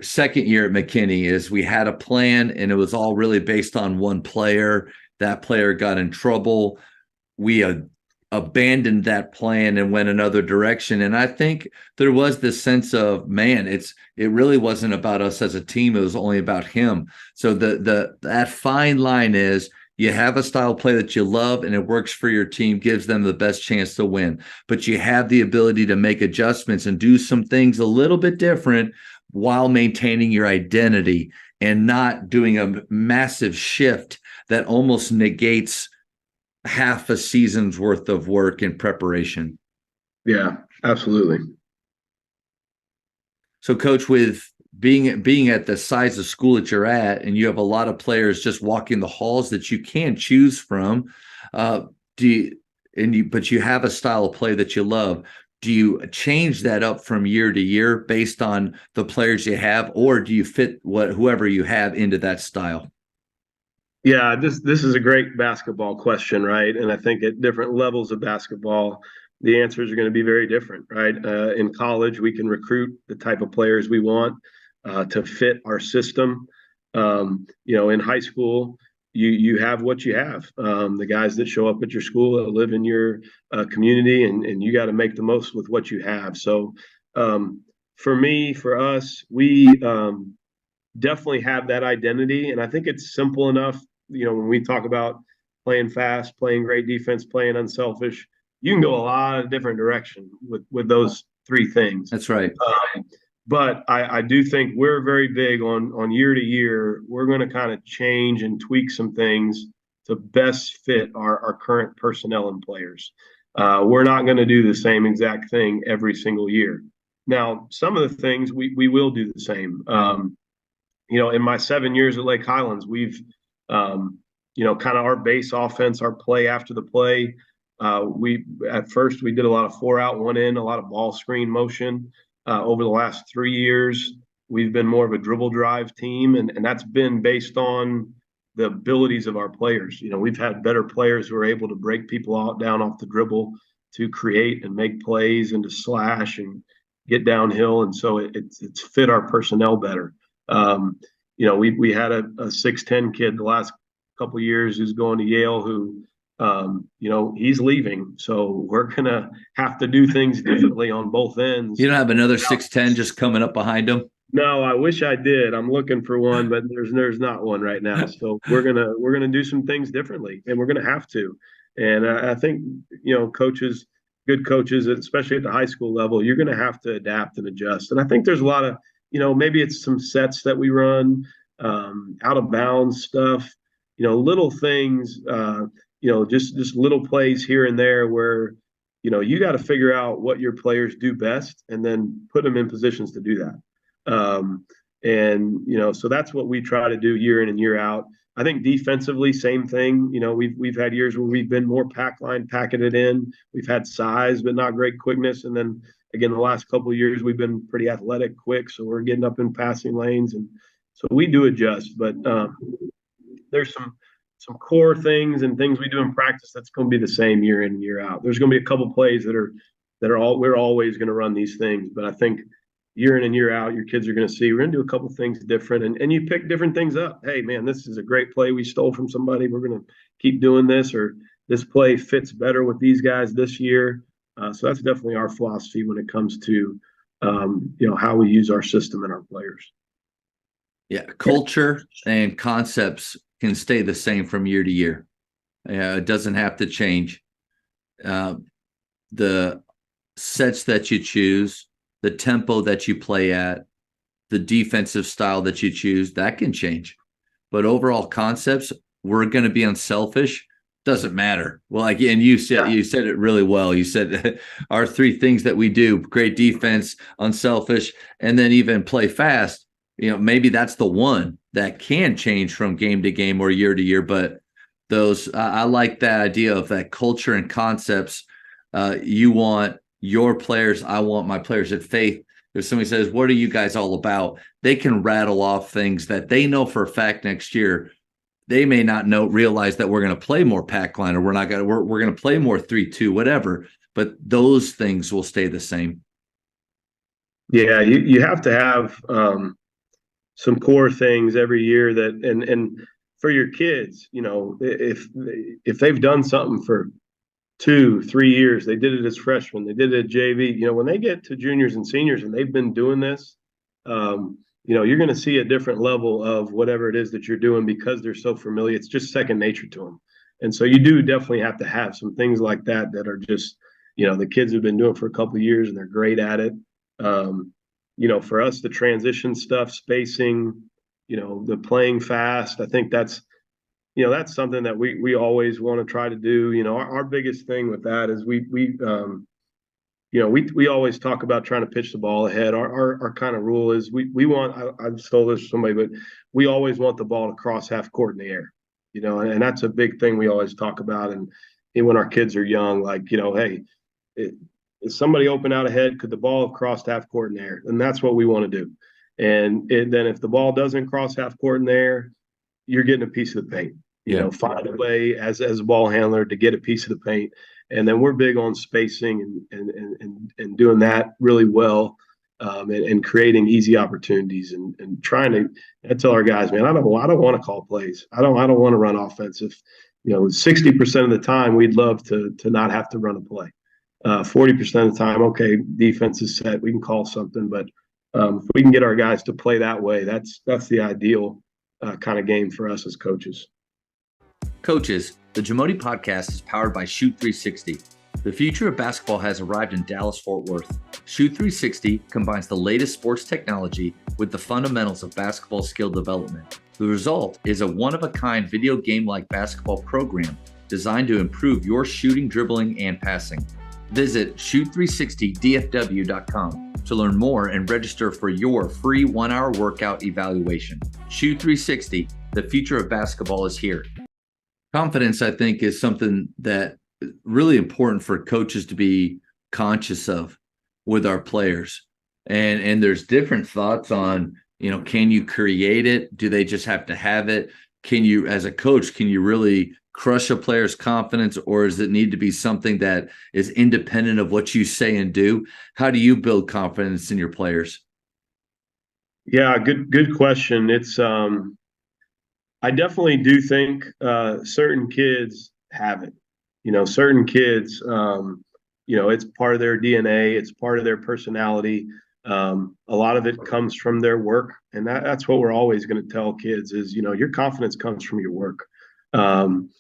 second year at McKinney, is we had a plan and it was all really based on one player. That player got in trouble. We abandoned that plan and went another direction. And I think there was this sense of, man, it really wasn't about us as a team. It was only about him. So that fine line is, you have a style play that you love and it works for your team, gives them the best chance to win. But you have the ability to make adjustments and do some things a little bit different while maintaining your identity and not doing a massive shift that almost negates half a season's worth of work and preparation. Yeah, absolutely. So, Coach, with being at the size of school that you're at, and you have a lot of players just walking the halls that you can choose from, but you have a style of play that you love. Do you change that up from year to year based on the players you have, or do you fit whoever you have into that style? Yeah, this is a great basketball question, right? And I think at different levels of basketball, the answers are going to be very different, right? In college, we can recruit the type of players we want to fit our system. In high school, you have what you have. The guys that show up at your school, that live in your community, and you got to make the most with what you have. So for us, we definitely have that identity. And I think it's simple enough, when we talk about playing fast, playing great defense, playing unselfish, you can go a lot of different directions with those three things. That's right. But I do think we're very big on year to year. We're going to kind of change and tweak some things to best fit our current personnel and players. We're not going to do the same exact thing every single year. Now, some of the things we will do the same. In my 7 years at Lake Highlands, we've, kind of our base offense, our play after the play. At first we did a lot of 4-out, 1-in, a lot of ball screen motion. Over the last 3 years, we've been more of a dribble drive team, and that's been based on the abilities of our players. We've had better players who are able to break people down off the dribble, to create and make plays and to slash and get downhill, and so it's fit our personnel better. We had a 6'10" kid the last couple of years who's going to Yale who he's leaving. So we're going to have to do things differently on both ends. You don't have another 6'10" just coming up behind him? No, I wish I did. I'm looking for one, but there's not one right now. So we're gonna do some things differently, and we're gonna have to. And I think coaches, good coaches, especially at the high school level, you're gonna have to adapt and adjust. And I think there's a lot of maybe it's some sets that we run, out of bounds stuff, little things, just little plays here and there where you got to figure out what your players do best and then put them in positions to do that. So that's what we try to do year in and year out. I think defensively, same thing. We've had years where we've been more pack line, packing it in. We've had size, but not great quickness. And then again, the last couple of years, we've been pretty athletic, quick. So we're getting up in passing lanes, and so we do adjust. But there's some core things and things we do in practice that's going to be the same year in and year out. There's going to be a couple plays that are all we're always going to run these things, but I think year in and year out, your kids are going to see we're going to do a couple things different, and you pick different things up. Hey, man, this is a great play we stole from somebody. We're going to keep doing this, or this play fits better with these guys this year. So that's definitely our philosophy when it comes to how we use our system and our players. Yeah, culture and concepts can stay the same from year to year. It doesn't have to change. The sets that you choose, the tempo that you play at, the defensive style that you choose, that can change. But overall concepts, we're going to be unselfish. Doesn't matter. Well, again, you said it really well. You said our three things that we do: great defense, unselfish, and then even play fast. Maybe that's the one that can change from game to game or year to year. But those, I like that idea of that culture and concepts. You want your players, I want my players at Faith. If somebody says, what are you guys all about? They can rattle off things that they know for a fact next year. They may not realize that we're going to play more pack line, or we're going to play more 3-2, whatever. But those things will stay the same. Yeah, you have to have some core things every year that, and for your kids, if they've done something for 2-3 years, they did it as freshmen, they did it at JV, when they get to juniors and seniors and they've been doing this, you're going to see a different level of whatever it is that you're doing because they're so familiar. It's just second nature to them. And so you do definitely have to have some things like that are just, the kids have been doing for a couple of years and they're great at it. For us, the transition stuff, spacing, the playing fast, I think that's something that we always want to try to do. Our biggest thing with that is we always talk about trying to pitch the ball ahead. Our kind of rule is we want, I stole this from somebody, but we always want the ball to cross half court in the air, and that's a big thing we always talk about. And when our kids are young, like, hey, is somebody open out ahead? Could the ball have crossed half court in the air? And that's what we want to do. And then if the ball doesn't cross half court in the air, you're getting a piece of the paint. Find a way as a ball handler to get a piece of the paint. And then we're big on spacing and doing that really well, and creating easy opportunities and trying to. I tell our guys, man, I don't want to call plays. I don't want to run offensive. 60% of the time we'd love to not have to run a play. 40% of the time, okay, defense is set, we can call something. But if we can get our guys to play that way, that's the ideal kind of game for us as coaches. Coaches, the Jamodi podcast is powered by Shoot 360. The future of basketball has arrived in Dallas-Fort Worth. Shoot 360 combines the latest sports technology with the fundamentals of basketball skill development. The result is a one-of-a-kind video game-like basketball program designed to improve your shooting, dribbling, and passing. Visit shoot360dfw.com to learn more and register for your free 1-hour workout evaluation. Shoot 360, the future of basketball is here. Confidence, I think, is something that is really important for coaches to be conscious of with our players. And there's different thoughts on, can you create it? Do they just have to have it? Can you, as a coach, can you really crush a player's confidence, or does it need to be something that is independent of what you say and do? How do you build confidence in your players? Yeah, good question. It's I definitely do think certain kids have it. Certain kids, it's part of their DNA, it's part of their personality. A lot of it comes from their work, and that's what we're always going to tell kids is, your confidence comes from your work. When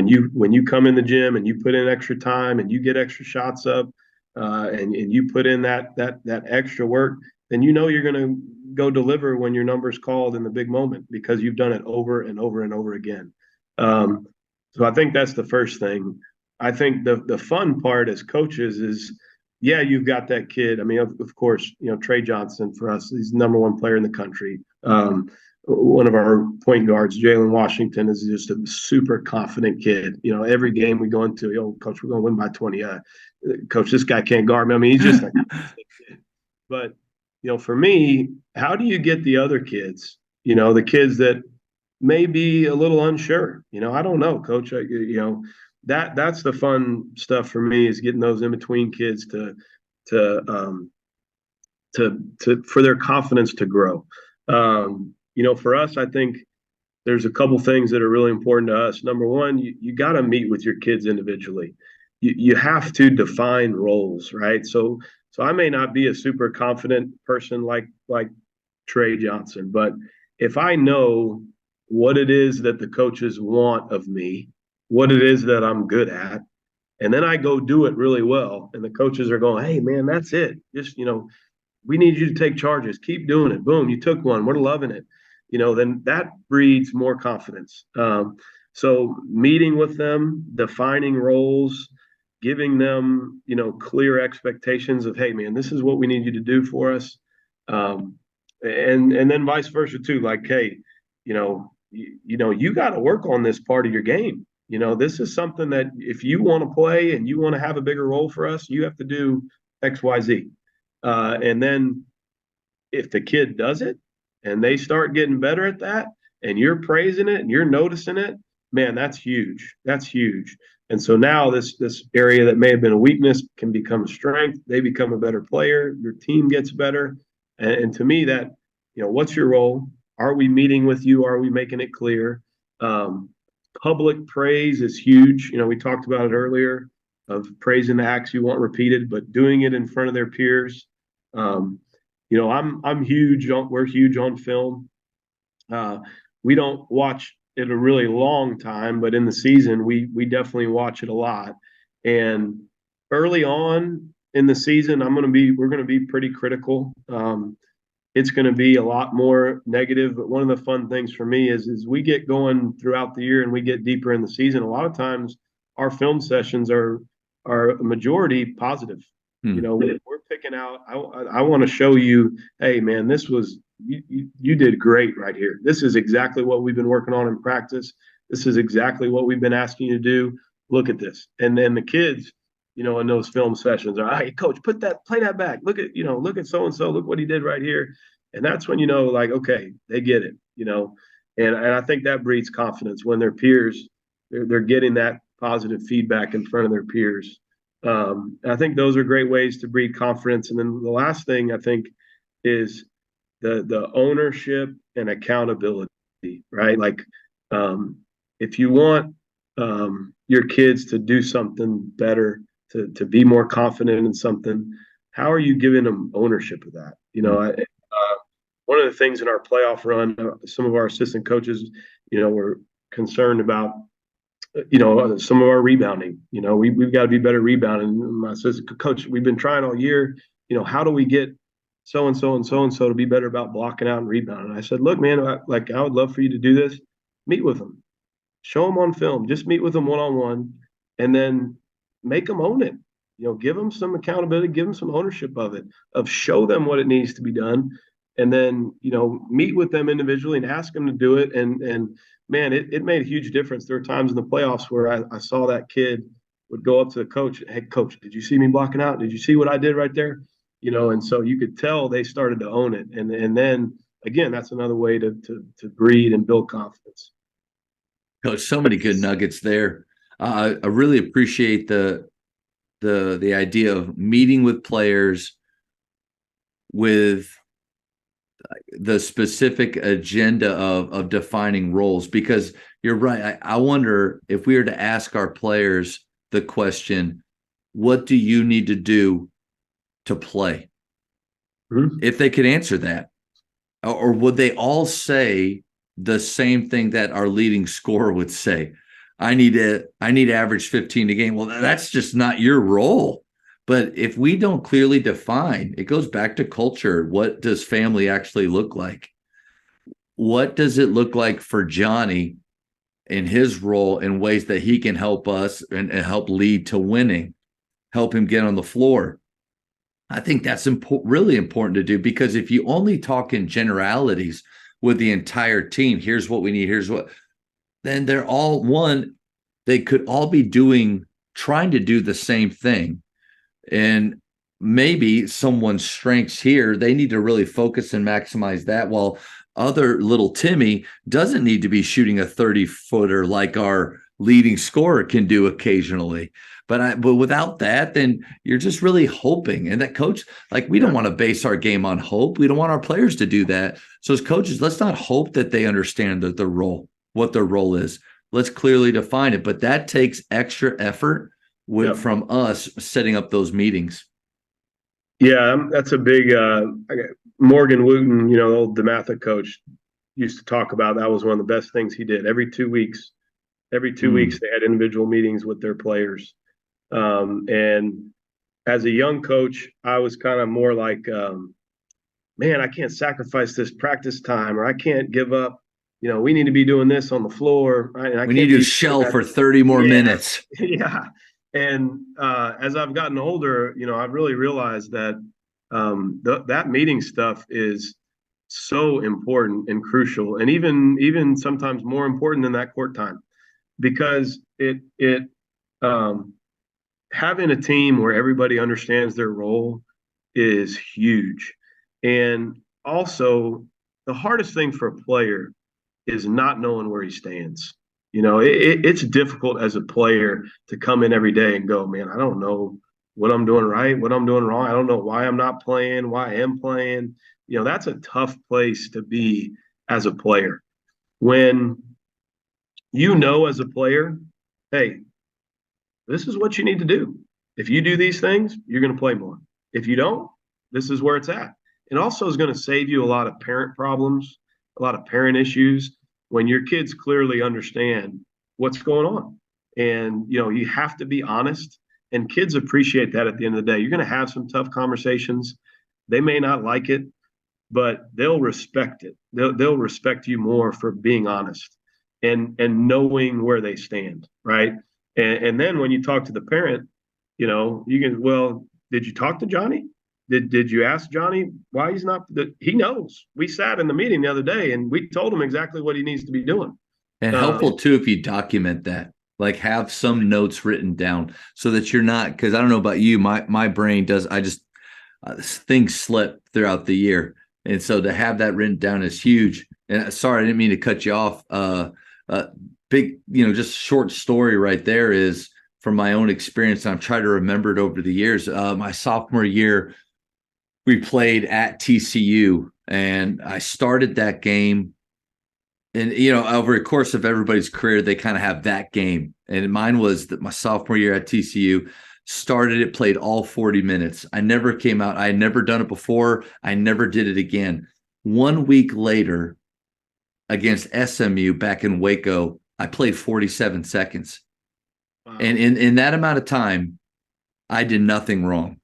you come in the gym and you put in extra time and you get extra shots up, and you put in that extra work, then you're going to go deliver when your number's called in the big moment because you've done it over and over and over again. So I think that's the first thing. I think the fun part as coaches is, yeah, you've got that kid. I mean, of course, Trey Johnson for us, he's the number one player in the country. One of our point guards, Jalen Washington, is just a super confident kid. Every game we go into, coach, we're going to win by 20. Coach, this guy can't guard me. I mean, he's just a kid. But, for me, how do you get the other kids, the kids that may be a little unsure? I don't know, coach. That's the fun stuff for me is getting those in between kids to for their confidence to grow. For us, I think there's a couple things that are really important to us. Number one, you got to meet with your kids individually. You have to define roles, right? So I may not be a super confident person like Trey Johnson, but if I know what it is that the coaches want of me, what it is that I'm good at, and then I go do it really well, and the coaches are going, hey, man, that's it. Just, we need you to take charges. Keep doing it. Boom, you took one. We're loving it. Then that breeds more confidence. So meeting with them, defining roles, giving them, clear expectations of, hey, man, this is what we need you to do for us. And then vice versa too. Like, hey, you got to work on this part of your game. This is something that if you want to play and you want to have a bigger role for us, you have to do X, Y, Z. And then if the kid does it and they start getting better at that and you're praising it and you're noticing it, man, that's huge. That's huge. And so now this area that may have been a weakness can become a strength. They become a better player. Your team gets better. And to me that, what's your role? Are we meeting with you? Are we making it clear? Public praise is huge. We talked about it earlier of praising the acts you want repeated, but doing it in front of their peers. I'm huge. We're huge on film. We don't watch it a really long time, but in the season, we definitely watch it a lot. And early on in the season, we're going to be pretty critical. It's going to be a lot more negative. But one of the fun things for me is we get going throughout the year and we get deeper in the season. A lot of times our film sessions are a majority positive. We're picking out, I want to show you, hey, man, this was, you did great right here. This is exactly what we've been working on in practice. This is exactly what we've been asking you to do. Look at this. And then the kids, in those film sessions are, hey, coach, play that back. Look at so-and-so, look what he did right here. And that's when, like, okay, they get it, and I think that breeds confidence when their peers, they're getting that positive feedback in front of their peers. I think those are great ways to breed confidence. And then the last thing I think is the ownership and accountability, right? Like, if you want your kids to do something better, to be more confident in something, how are you giving them ownership of that? One of the things in our playoff run, some of our assistant coaches, were concerned about, some of our rebounding. We've got to be better rebounding. My assistant coach, we've been trying all year, how do we get so-and-so and so-and-so to be better about blocking out and rebounding? And I said, look, man, I would love for you to do this. Meet with them. Show them on film. Just meet with them one-on-one and then make them own it. Give them some accountability, give them some ownership of it, show them what it needs to be done. And then, meet with them individually and ask them to do it. And man, it made a huge difference. There were times in the playoffs where I saw that kid would go up to the coach, hey, coach, did you see me blocking out? Did you see what I did right there? And so you could tell they started to own it. And then, again, that's another way to breed and build confidence. Coach, so many good nuggets there. I really appreciate the idea of meeting with players with the specific agenda of defining roles, because you're right. I wonder if we were to ask our players the question, what do you need to do to play? Mhm. if they could answer that. Or would they all say the same thing that our leading scorer would say? I need to average 15 a game. Well, that's just not your role. But if we don't clearly define, it goes back to culture. What does family actually look like? What does it look like for Johnny in his role in ways that he can help us and help lead to winning, help him get on the floor? I think that's really important to do, because if you only talk in generalities with the entire team, here's what we need, here's what, then they're all one, they could all be trying to do the same thing. And maybe someone's strengths here, they need to really focus and maximize that, while other little Timmy doesn't need to be shooting a 30-footer like our leading scorer can do occasionally. But without that, then you're just really hoping. And that coach, like, we don't want to base our game on hope. We don't want our players to do that. So as coaches, let's not hope that they understand the role, what their role is. Let's clearly define it. But that takes extra effort from us setting up those meetings. Yeah, that's a big Morgan Wooten, the old DeMatha coach, used to talk about. That was one of the best things he did. Every 2 weeks, they had individual meetings with their players. And as a young coach, I was kind of more like, man, I can't sacrifice this practice time, or I can't give up. We need to be doing this on the floor. Right? We need to shell for 30 more minutes. Yeah. And as I've gotten older, I've really realized that that meeting stuff is so important and crucial, and even sometimes more important than that court time, because it having a team where everybody understands their role is huge. And also, the hardest thing for a player is not knowing where he stands. It's difficult as a player to come in every day and go, man, I don't know what I'm doing right, what I'm doing wrong. I don't know why I'm not playing, why I am playing. That's a tough place to be as a player. When as a player, hey, this is what you need to do. If you do these things, you're going to play more. If you don't, this is where it's at. It also is going to save you a lot of parent problems, a lot of parent issues, when your kids clearly understand what's going on. And, you have to be honest, and kids appreciate that at the end of the day. You're going to have some tough conversations. They may not like it, but they'll respect it. They'll respect you more for being honest and knowing where they stand, right? And then when you talk to the parent, you can, well, did you talk to Johnny? Did you ask Johnny why he's not? He knows. We sat in the meeting the other day and we told him exactly what he needs to be doing. And helpful too if you document that, like have some notes written down so that you're not, because I don't know about you, my brain does. Things slip throughout the year, and so to have that written down is huge. And sorry, I didn't mean to cut you off. Big, just short story right there is from my own experience. And I've tried to remember it over the years. My sophomore year, we played at TCU, and I started that game. And, over the course of everybody's career, they kind of have that game. And mine was that my sophomore year at TCU, started it, played all 40 minutes. I never came out. I had never done it before. I never did it again. 1 week later, against SMU back in Waco, I played 47 seconds. Wow. And in that amount of time, I did nothing wrong.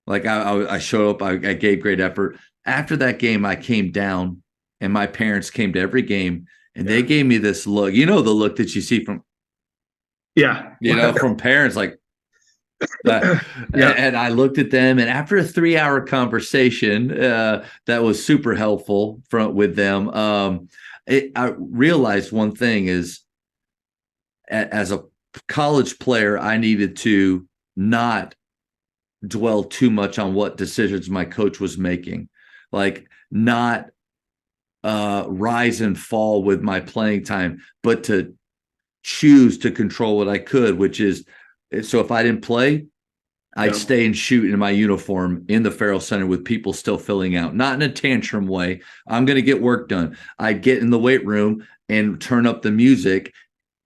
Like I showed up, I gave great effort. After that game, I came down, and my parents came to every game, and they gave me this look. The look that you see from, from parents, like that. And I looked at them, and after a 3-hour conversation, that was super helpful with them. I realized one thing is, as a college player, I needed to not dwell too much on what decisions my coach was making, like not rise and fall with my playing time, but to choose to control what I could, which is, so if I didn't play, I'd stay and shoot in my uniform in the Farrell Center with people still filling out, not in a tantrum way. I'm going to get work done. I'd get in the weight room and turn up the music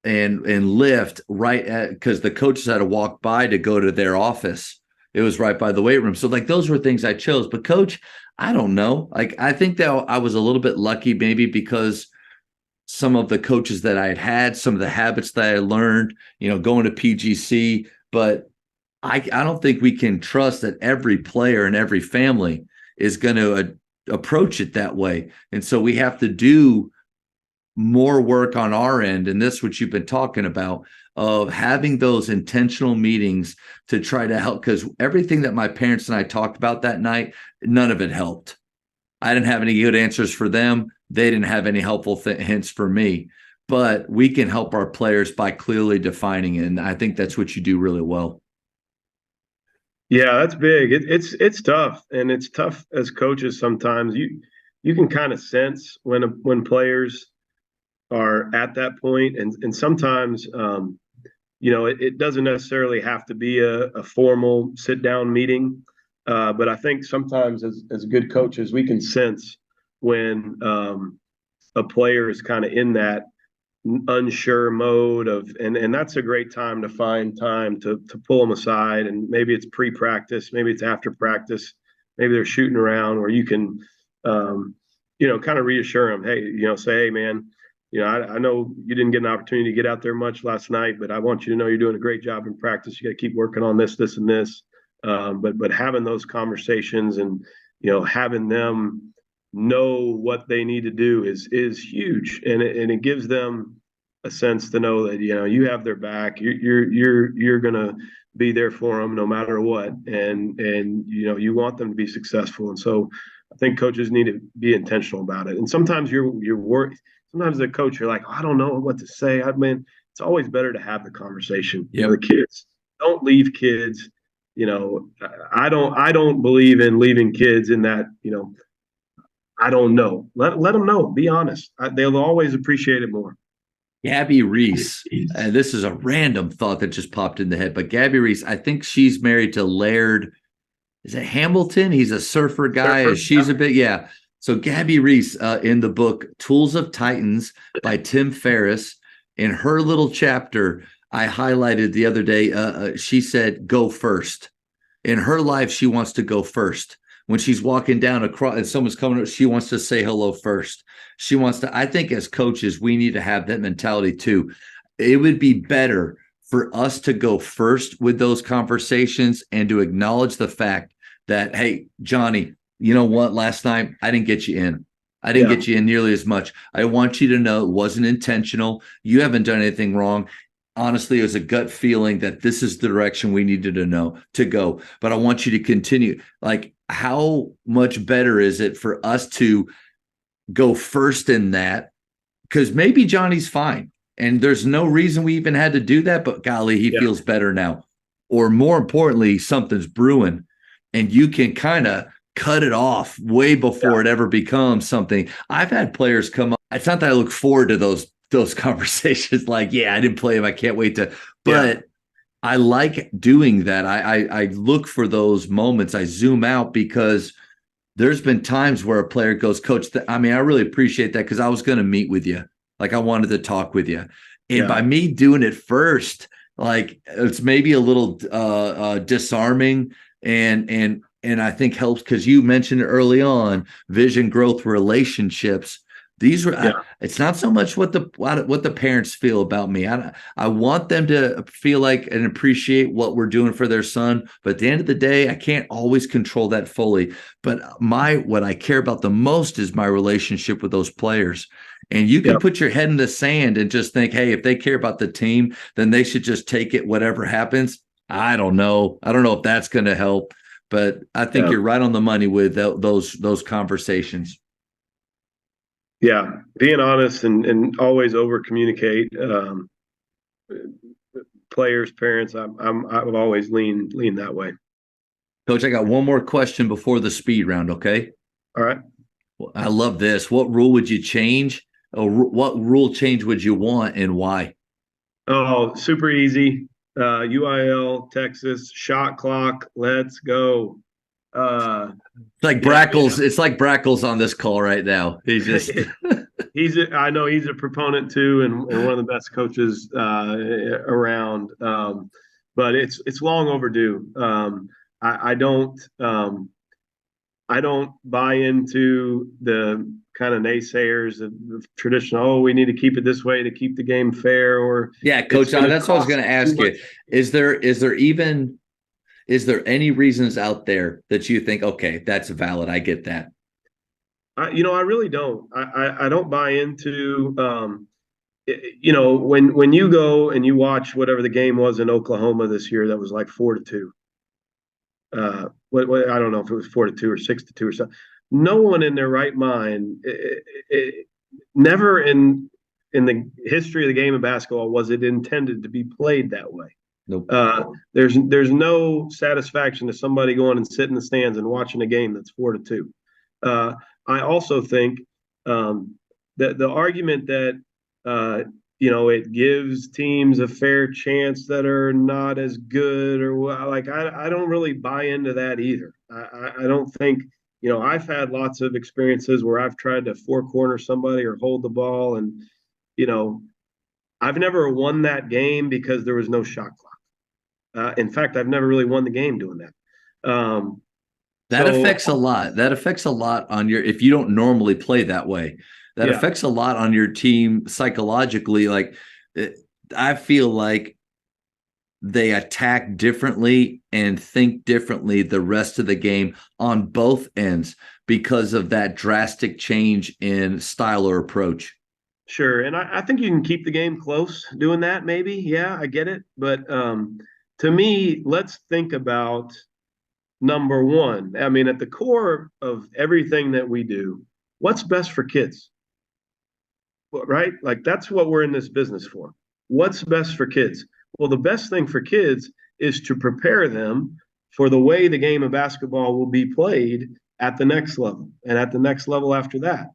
and lift because the coaches had to walk by to go to their office. It was right by the weight room. So like those were things I chose. But coach, I don't know. Like, I think that I was a little bit lucky, maybe because some of the coaches that I had, some of the habits that I learned, going to PGC, but I don't think we can trust that every player and every family is going to approach it that way. And so we have to do more work on our end. And this, what you've been talking about, of having those intentional meetings to try to help, because everything that my parents and I talked about that night, none of it helped. I didn't have any good answers for them. They didn't have any helpful hints for me. But we can help our players by clearly defining it. And I think that's what you do really well. Yeah, that's big. It's tough, and it's tough as coaches sometimes. You can kind of sense when players are at that point, and sometimes it doesn't necessarily have to be a formal sit down meeting, but I think sometimes as good coaches we can sense when a player is kind of in that unsure mode of, and that's a great time to find time to pull them aside, and maybe it's pre-practice, maybe it's after practice, maybe they're shooting around where you can kind of reassure them, hey, say, hey man, I know you didn't get an opportunity to get out there much last night, but I want you to know you're doing a great job in practice. You got to keep working on this, and this. But having those conversations and having them know what they need to do is huge, and it gives them a sense to know that you have their back. You're gonna be there for them no matter what, and you want them to be successful. And so I think coaches need to be intentional about it. And sometimes you're worried. Sometimes the coach, you're like, I don't know what to say. I mean, it's always better to have the conversation. Yep. The kids, don't leave kids. I don't believe in leaving kids in that. I don't know. Let them know. Be honest. They'll always appreciate it more. Gabby Reese, and this is a random thought that just popped in the head, but Gabby Reese, I think she's married to Laird. Is it Hamilton? He's a surfer guy. She's a bit, yeah. So Gabby Reese, in the book Tools of Titans by Tim Ferriss, in her little chapter, I highlighted the other day, she said, go first. In her life, she wants to go first. When she's walking down across and someone's coming up, she wants to say hello first. She wants to, I think as coaches, we need to have that mentality too. It would be better for us to go first with those conversations and to acknowledge the fact that, hey, Johnny, you know what? Last night, I didn't get you in. I didn't get you in nearly as much. I want you to know it wasn't intentional. You haven't done anything wrong. Honestly, it was a gut feeling that this is the direction we needed to go. But I want you to continue. Like, how much better is it for us to go first in that? Because maybe Johnny's fine, and there's no reason we even had to do that, but golly, he feels better now. Or more importantly, something's brewing, and you can kind of cut it off way before it ever becomes something. I've had players come up. It's not that I look forward to those conversations like, I didn't play him, I can't wait to, but I like doing that. I look for those moments. I zoom out because there's been times where a player goes, Coach, I really appreciate that because I was going to meet with you. Like, I wanted to talk with you. And by me doing it first, like, it's maybe a little disarming and I think helps, because you mentioned early on vision, growth, relationships. These were, it's not so much what the parents feel about me. I want them to feel like and appreciate what we're doing for their son. But at the end of the day, I can't always control that fully. But what I care about the most is my relationship with those players. And you can put your head in the sand and just think, hey, if they care about the team, then they should just take it, whatever happens. I don't know. I don't know if that's going to help. But I think you're right on the money with those conversations. Yeah, being honest and always over communicate. Players, parents, I've always leaned that way. Coach, I got one more question before the speed round. Okay. All right. Well, I love this. What rule would you change? Or what rule change would you want, and why? Oh, super easy. UIL, Texas, shot clock. Let's go. It's like Brackles. It's like Brackles on this call right now. He's just I know he's a proponent too, and one of the best coaches around. But it's long overdue. I don't I don't buy into the kind of naysayers of the traditional, oh, we need to keep it this way to keep the game fair, or Yeah, it's Coach, going to that's what I was cost going to too ask much. you. Is there any reasons out there that you think, okay, that's valid? I get that. I really don't. I don't buy into when you go and you watch whatever the game was in Oklahoma this year that was like 4-2. I don't know if it was 4-2 or 6-2 or something. No one in their right mind, never in the history of the game of basketball was it intended to be played that way. Nope. There's no satisfaction to somebody going and sitting in the stands and watching a game that's 4-2. I also think that the argument that it gives teams a fair chance that are not as good, or like I don't really buy into that either. I don't think I've had lots of experiences where I've tried to four corner somebody or hold the ball, and you know I've never won that game because there was no shot clock. In fact, I've never really won the game doing that. That So affects a lot. That affects a lot on if you don't normally play that way. That yeah, affects a lot on your team psychologically. Like, I feel like they attack differently and think differently the rest of the game on both ends because of that drastic change in style or approach. sure. And I think you can keep the game close doing that, maybe. Yeah, I get it. But to me, let's think about number one. I mean, at the core of everything that we do, what's best for kids? Right? Like that's what we're in this business for. What's best for kids? Well, the best thing for kids is to prepare them for the way the game of basketball will be played at the next level and at the next level after that.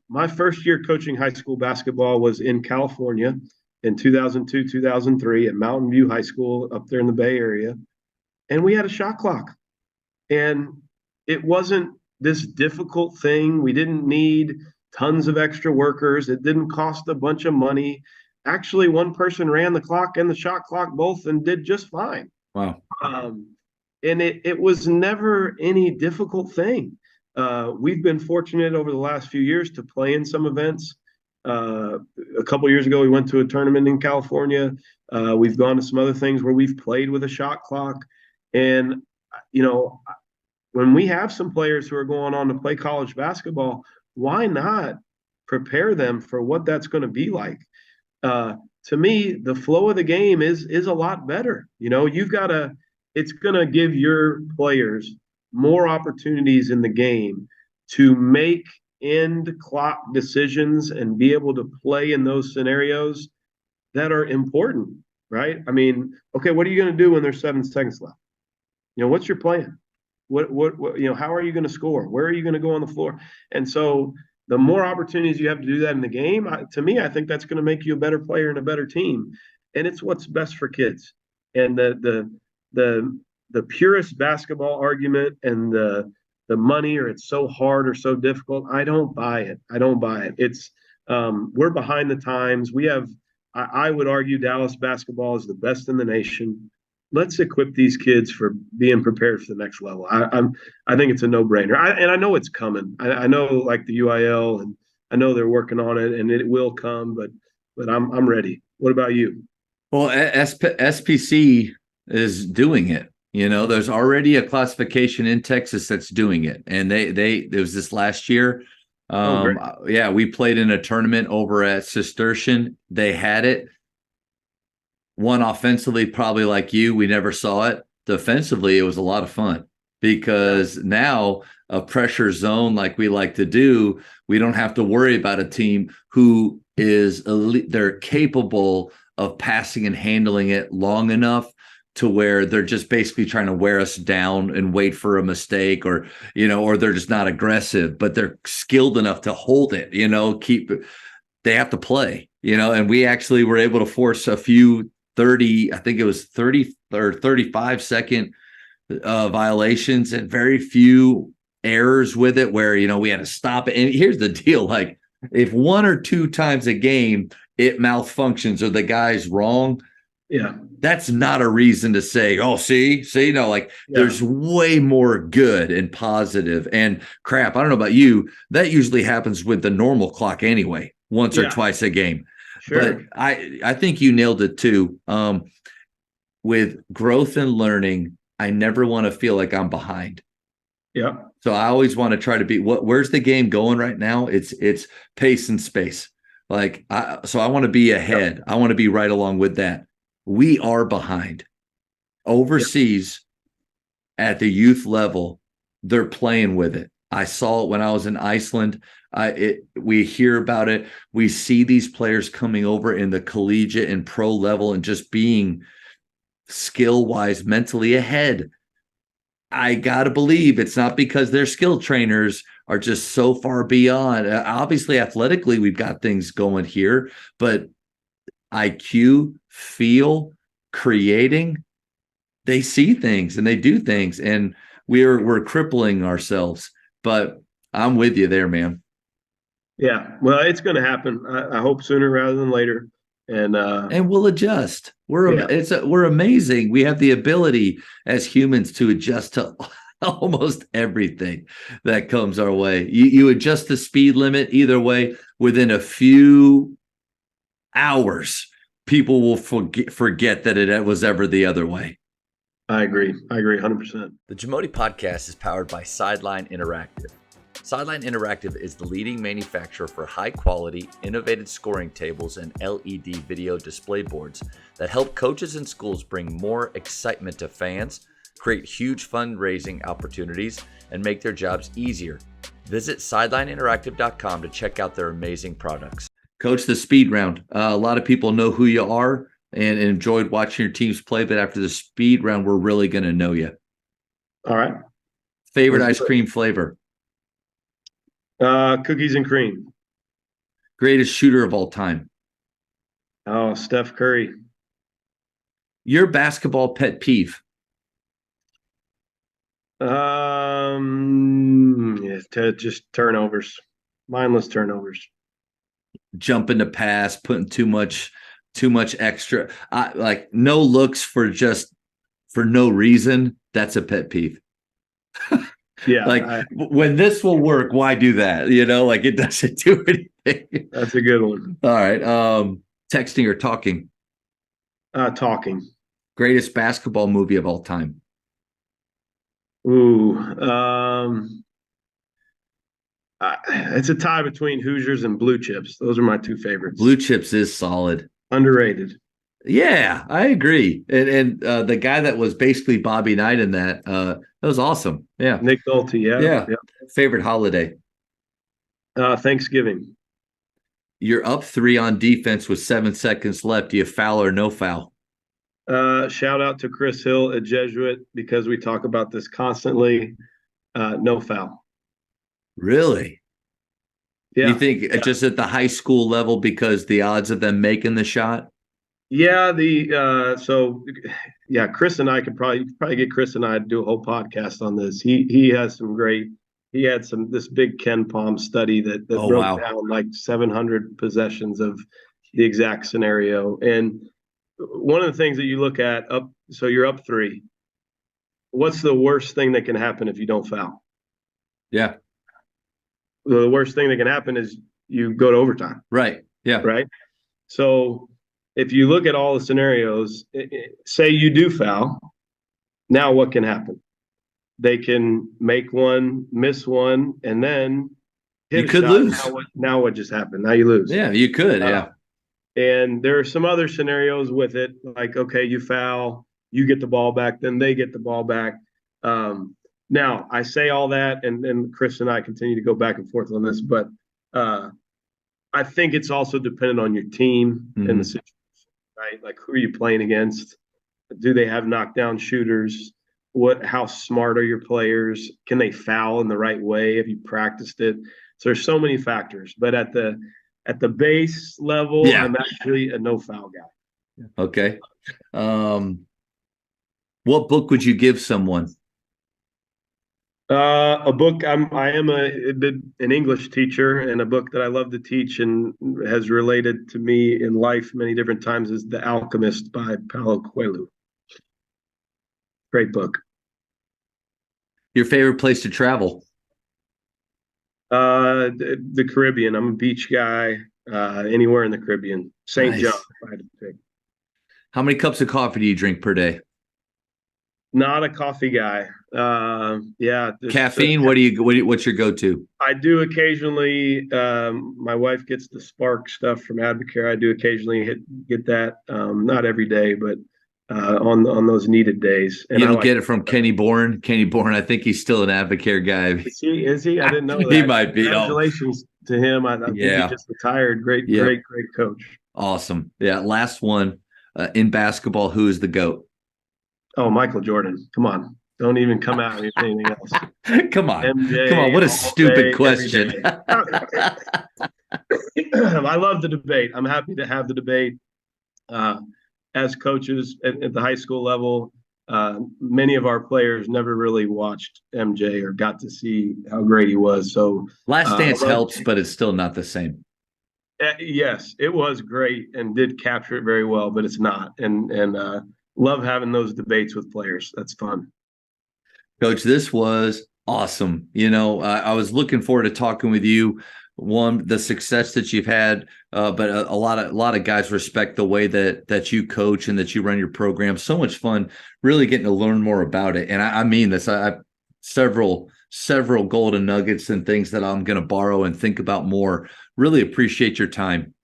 My first year coaching high school basketball was in California in 2002, 2003 at Mountain View High School up there in the Bay Area. And we had a shot clock. And it wasn't this difficult thing. We didn't need tons of extra workers. It didn't cost a bunch of money. Actually, one person ran the clock and the shot clock both and did just fine. Wow. And it was never any difficult thing. We've been fortunate over the last few years to play in some events. A couple years ago, we went to a tournament in California. We've gone to some other things where we've played with a shot clock. And, when we have some players who are going on to play college basketball, why not prepare them for what that's going to be like? To me, the flow of the game is a lot better. It's going to give your players more opportunities in the game to make end clock decisions and be able to play in those scenarios that are important, right? I mean, okay, what are you going to do when there's 7 seconds left? What's your plan? What how are you going to score? Where are you going to go on the floor? And so the more opportunities you have to do that in the game, to me, I think that's going to make you a better player and a better team. And it's what's best for kids. And the purest basketball argument and the money, or it's so hard or so difficult, I don't buy it. It's we're behind the times. I would argue Dallas basketball is the best in the nation. Let's equip these kids for being prepared for the next level. I think it's a no-brainer. And I know it's coming. I know, like the UIL, and I know they're working on it, and it will come. But I'm ready. What about you? Well, SPC is doing it. There's already a classification in Texas that's doing it, and it was this last year. Great. Yeah, we played in a tournament over at Cistercian. They had it. One, offensively, probably like you, we never saw it. Defensively, it was a lot of fun because now a pressure zone like we like to do, we don't have to worry about a team who is elite. They're capable of passing and handling it long enough to where they're just basically trying to wear us down and wait for a mistake, or they're just not aggressive, but they're skilled enough to hold it, they have to play, and we actually were able to force a few 30, I think it was 30 or 35 second violations, and very few errors with it where, we had to stop it. And here's the deal. Like, if 1 or 2 times a game it malfunctions or the guy's wrong, Yeah. That's not a reason to say, oh, see, no, like there's way more good and positive and crap. I don't know about you. That usually happens with the normal clock anyway, once or twice a game. Sure. But I think you nailed it too. With growth and learning, I never want to feel like I'm behind. Yeah. So I always want to try to be where's the game going right now? It's pace and space. Like so I want to be ahead. Yep. I want to be right along with that. We are behind. Overseas at the youth level, they're playing with it. I saw it when I was in Iceland. We hear about it. We see these players coming over in the collegiate and pro level and just being skill-wise mentally ahead. I got to believe it's not because their skill trainers are just so far beyond. Obviously, athletically, we've got things going here, but IQ, feel, creating, they see things and they do things, and we're crippling ourselves. But I'm with you there, man. Yeah. Well, it's going to happen. I hope sooner rather than later. And we'll adjust. We're amazing. We have the ability as humans to adjust to almost everything that comes our way. You adjust the speed limit either way, within a few hours, people will forget that it was ever the other way. I agree 100%. The Jamodi podcast is powered by Sideline Interactive. Sideline Interactive is the leading manufacturer for high-quality, innovative scoring tables and LED video display boards that help coaches and schools bring more excitement to fans, create huge fundraising opportunities, and make their jobs easier. Visit sidelineinteractive.com to check out their amazing products. Coach, the speed round. A lot of people know who you are and enjoyed watching your teams play, but after the speed round, we're really going to know you. All right. Favorite ice cream flavor? Cookies and cream. Greatest shooter of all time? Oh, Steph Curry. Your basketball pet peeve? Just turnovers, mindless turnovers. Jumping the pass, putting too much extra, like no looks for no reason. That's a pet peeve. Yeah. Like when this will work, why do that? Like it doesn't do anything. That's a good one. All right. Texting or talking? Talking. Greatest basketball movie of all time? Ooh. It's a tie between Hoosiers and Blue Chips. Those are my two favorites. Blue Chips is solid. Underrated. Yeah, I agree. And the guy that was basically Bobby Knight in that was awesome. Yeah. Nick Nolte. Yeah. Favorite holiday? Thanksgiving. You're up 3 on defense with 7 seconds left. Do you foul or no foul? Shout out to Chris Hill at Jesuit, because we talk about this constantly. No foul. Really? Yeah. You think just at the high school level, because the odds of them making the shot? Yeah, Chris and I could probably get Chris and I to do a whole podcast on this. He had this big Ken Palm study that broke down like 700 possessions of the exact scenario. And one of the things that you look at so you're up 3. What's the worst thing that can happen if you don't foul? Yeah. The worst thing that can happen is you go to overtime. Right. Yeah. Right. So if you look at all the scenarios, say you do foul, now what can happen? They can make one, miss one, and then you could lose. Now what just happened? Now you lose. Yeah, you could. Yeah. And there are some other scenarios with it, like, okay, you foul, you get the ball back, then they get the ball back. Now, I say all that, and Chris and I continue to go back and forth on this, but I think it's also dependent on your team and the situation, right? Like, who are you playing against? Do they have knockdown shooters? How smart are your players? Can they foul in the right way? Have you practiced it? So there's so many factors, but at the base level, I'm actually a no foul guy. Okay. What book would you give someone? A book. I am an English teacher, and a book that I love to teach and has related to me in life many different times is The Alchemist by Paulo Coelho. Great book. Your favorite place to travel? The Caribbean. I'm a beach guy. Anywhere in the Caribbean. St. John, Nice. if I had to pick. How many cups of coffee do you drink per day? Not a coffee guy. Yeah, Caffeine? What's your go-to? I do occasionally. My wife gets the Spark stuff from Advocare. I do occasionally get that. Not every day, but on those needed days. And You I don't like. get it from Kenny Bourne. Kenny Bourne, I think he's still an Advocare guy. Is he? Is he? I didn't know He that. might be. Oh, Congratulations to him. I think he yeah. just retired. Great, Yep. great coach. Awesome. Yeah. Last one. In basketball, who is the GOAT? Oh, Michael Jordan. Come on. Don't even come out with anything else. Come on. MJ, Come on. What a all stupid day, question. I love the debate. I'm happy to have the debate. As coaches at the high school level, many of our players never really watched MJ or got to see how great he was. So Last Dance helps, but it's still not the same. yes, it was great and did capture it very well, but it's not. And love having those debates with players. That's fun. Coach, this was awesome. I was looking forward to talking with you. One, the success that you've had, but a lot of guys respect the way that you coach and that you run your program. So much fun, really getting to learn more about it. And I mean this. I have several golden nuggets and things that I'm going to borrow and think about more. Really appreciate your time.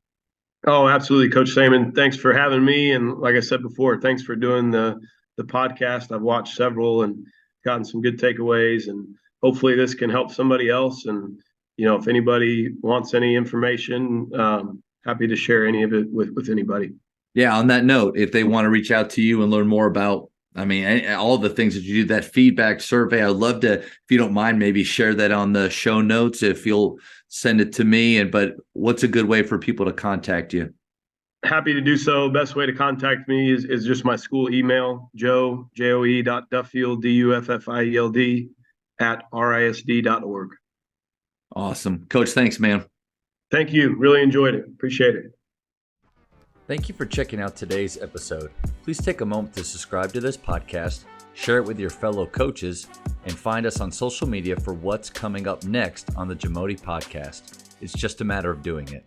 Oh, absolutely, Coach Saman. Thanks for having me. And like I said before, thanks for doing the podcast. I've watched several and gotten some good takeaways. And hopefully this can help somebody else. And if anybody wants any information, happy to share any of it with anybody. Yeah. On that note, if they want to reach out to you and learn more about, all the things that you do, that feedback survey, I'd love to, if you don't mind, maybe share that on the show notes if you'll send it to me. But what's a good way for people to contact you? Happy to do so. Best way to contact me is just my school email, joe.duffield, DUFFIELD @RISD.org. Awesome. Coach, thanks, man. Thank you. Really enjoyed it. Appreciate it. Thank you for checking out today's episode. Please take a moment to subscribe to this podcast, share it with your fellow coaches, and find us on social media for what's coming up next on the Jamodi Podcast. It's just a matter of doing it.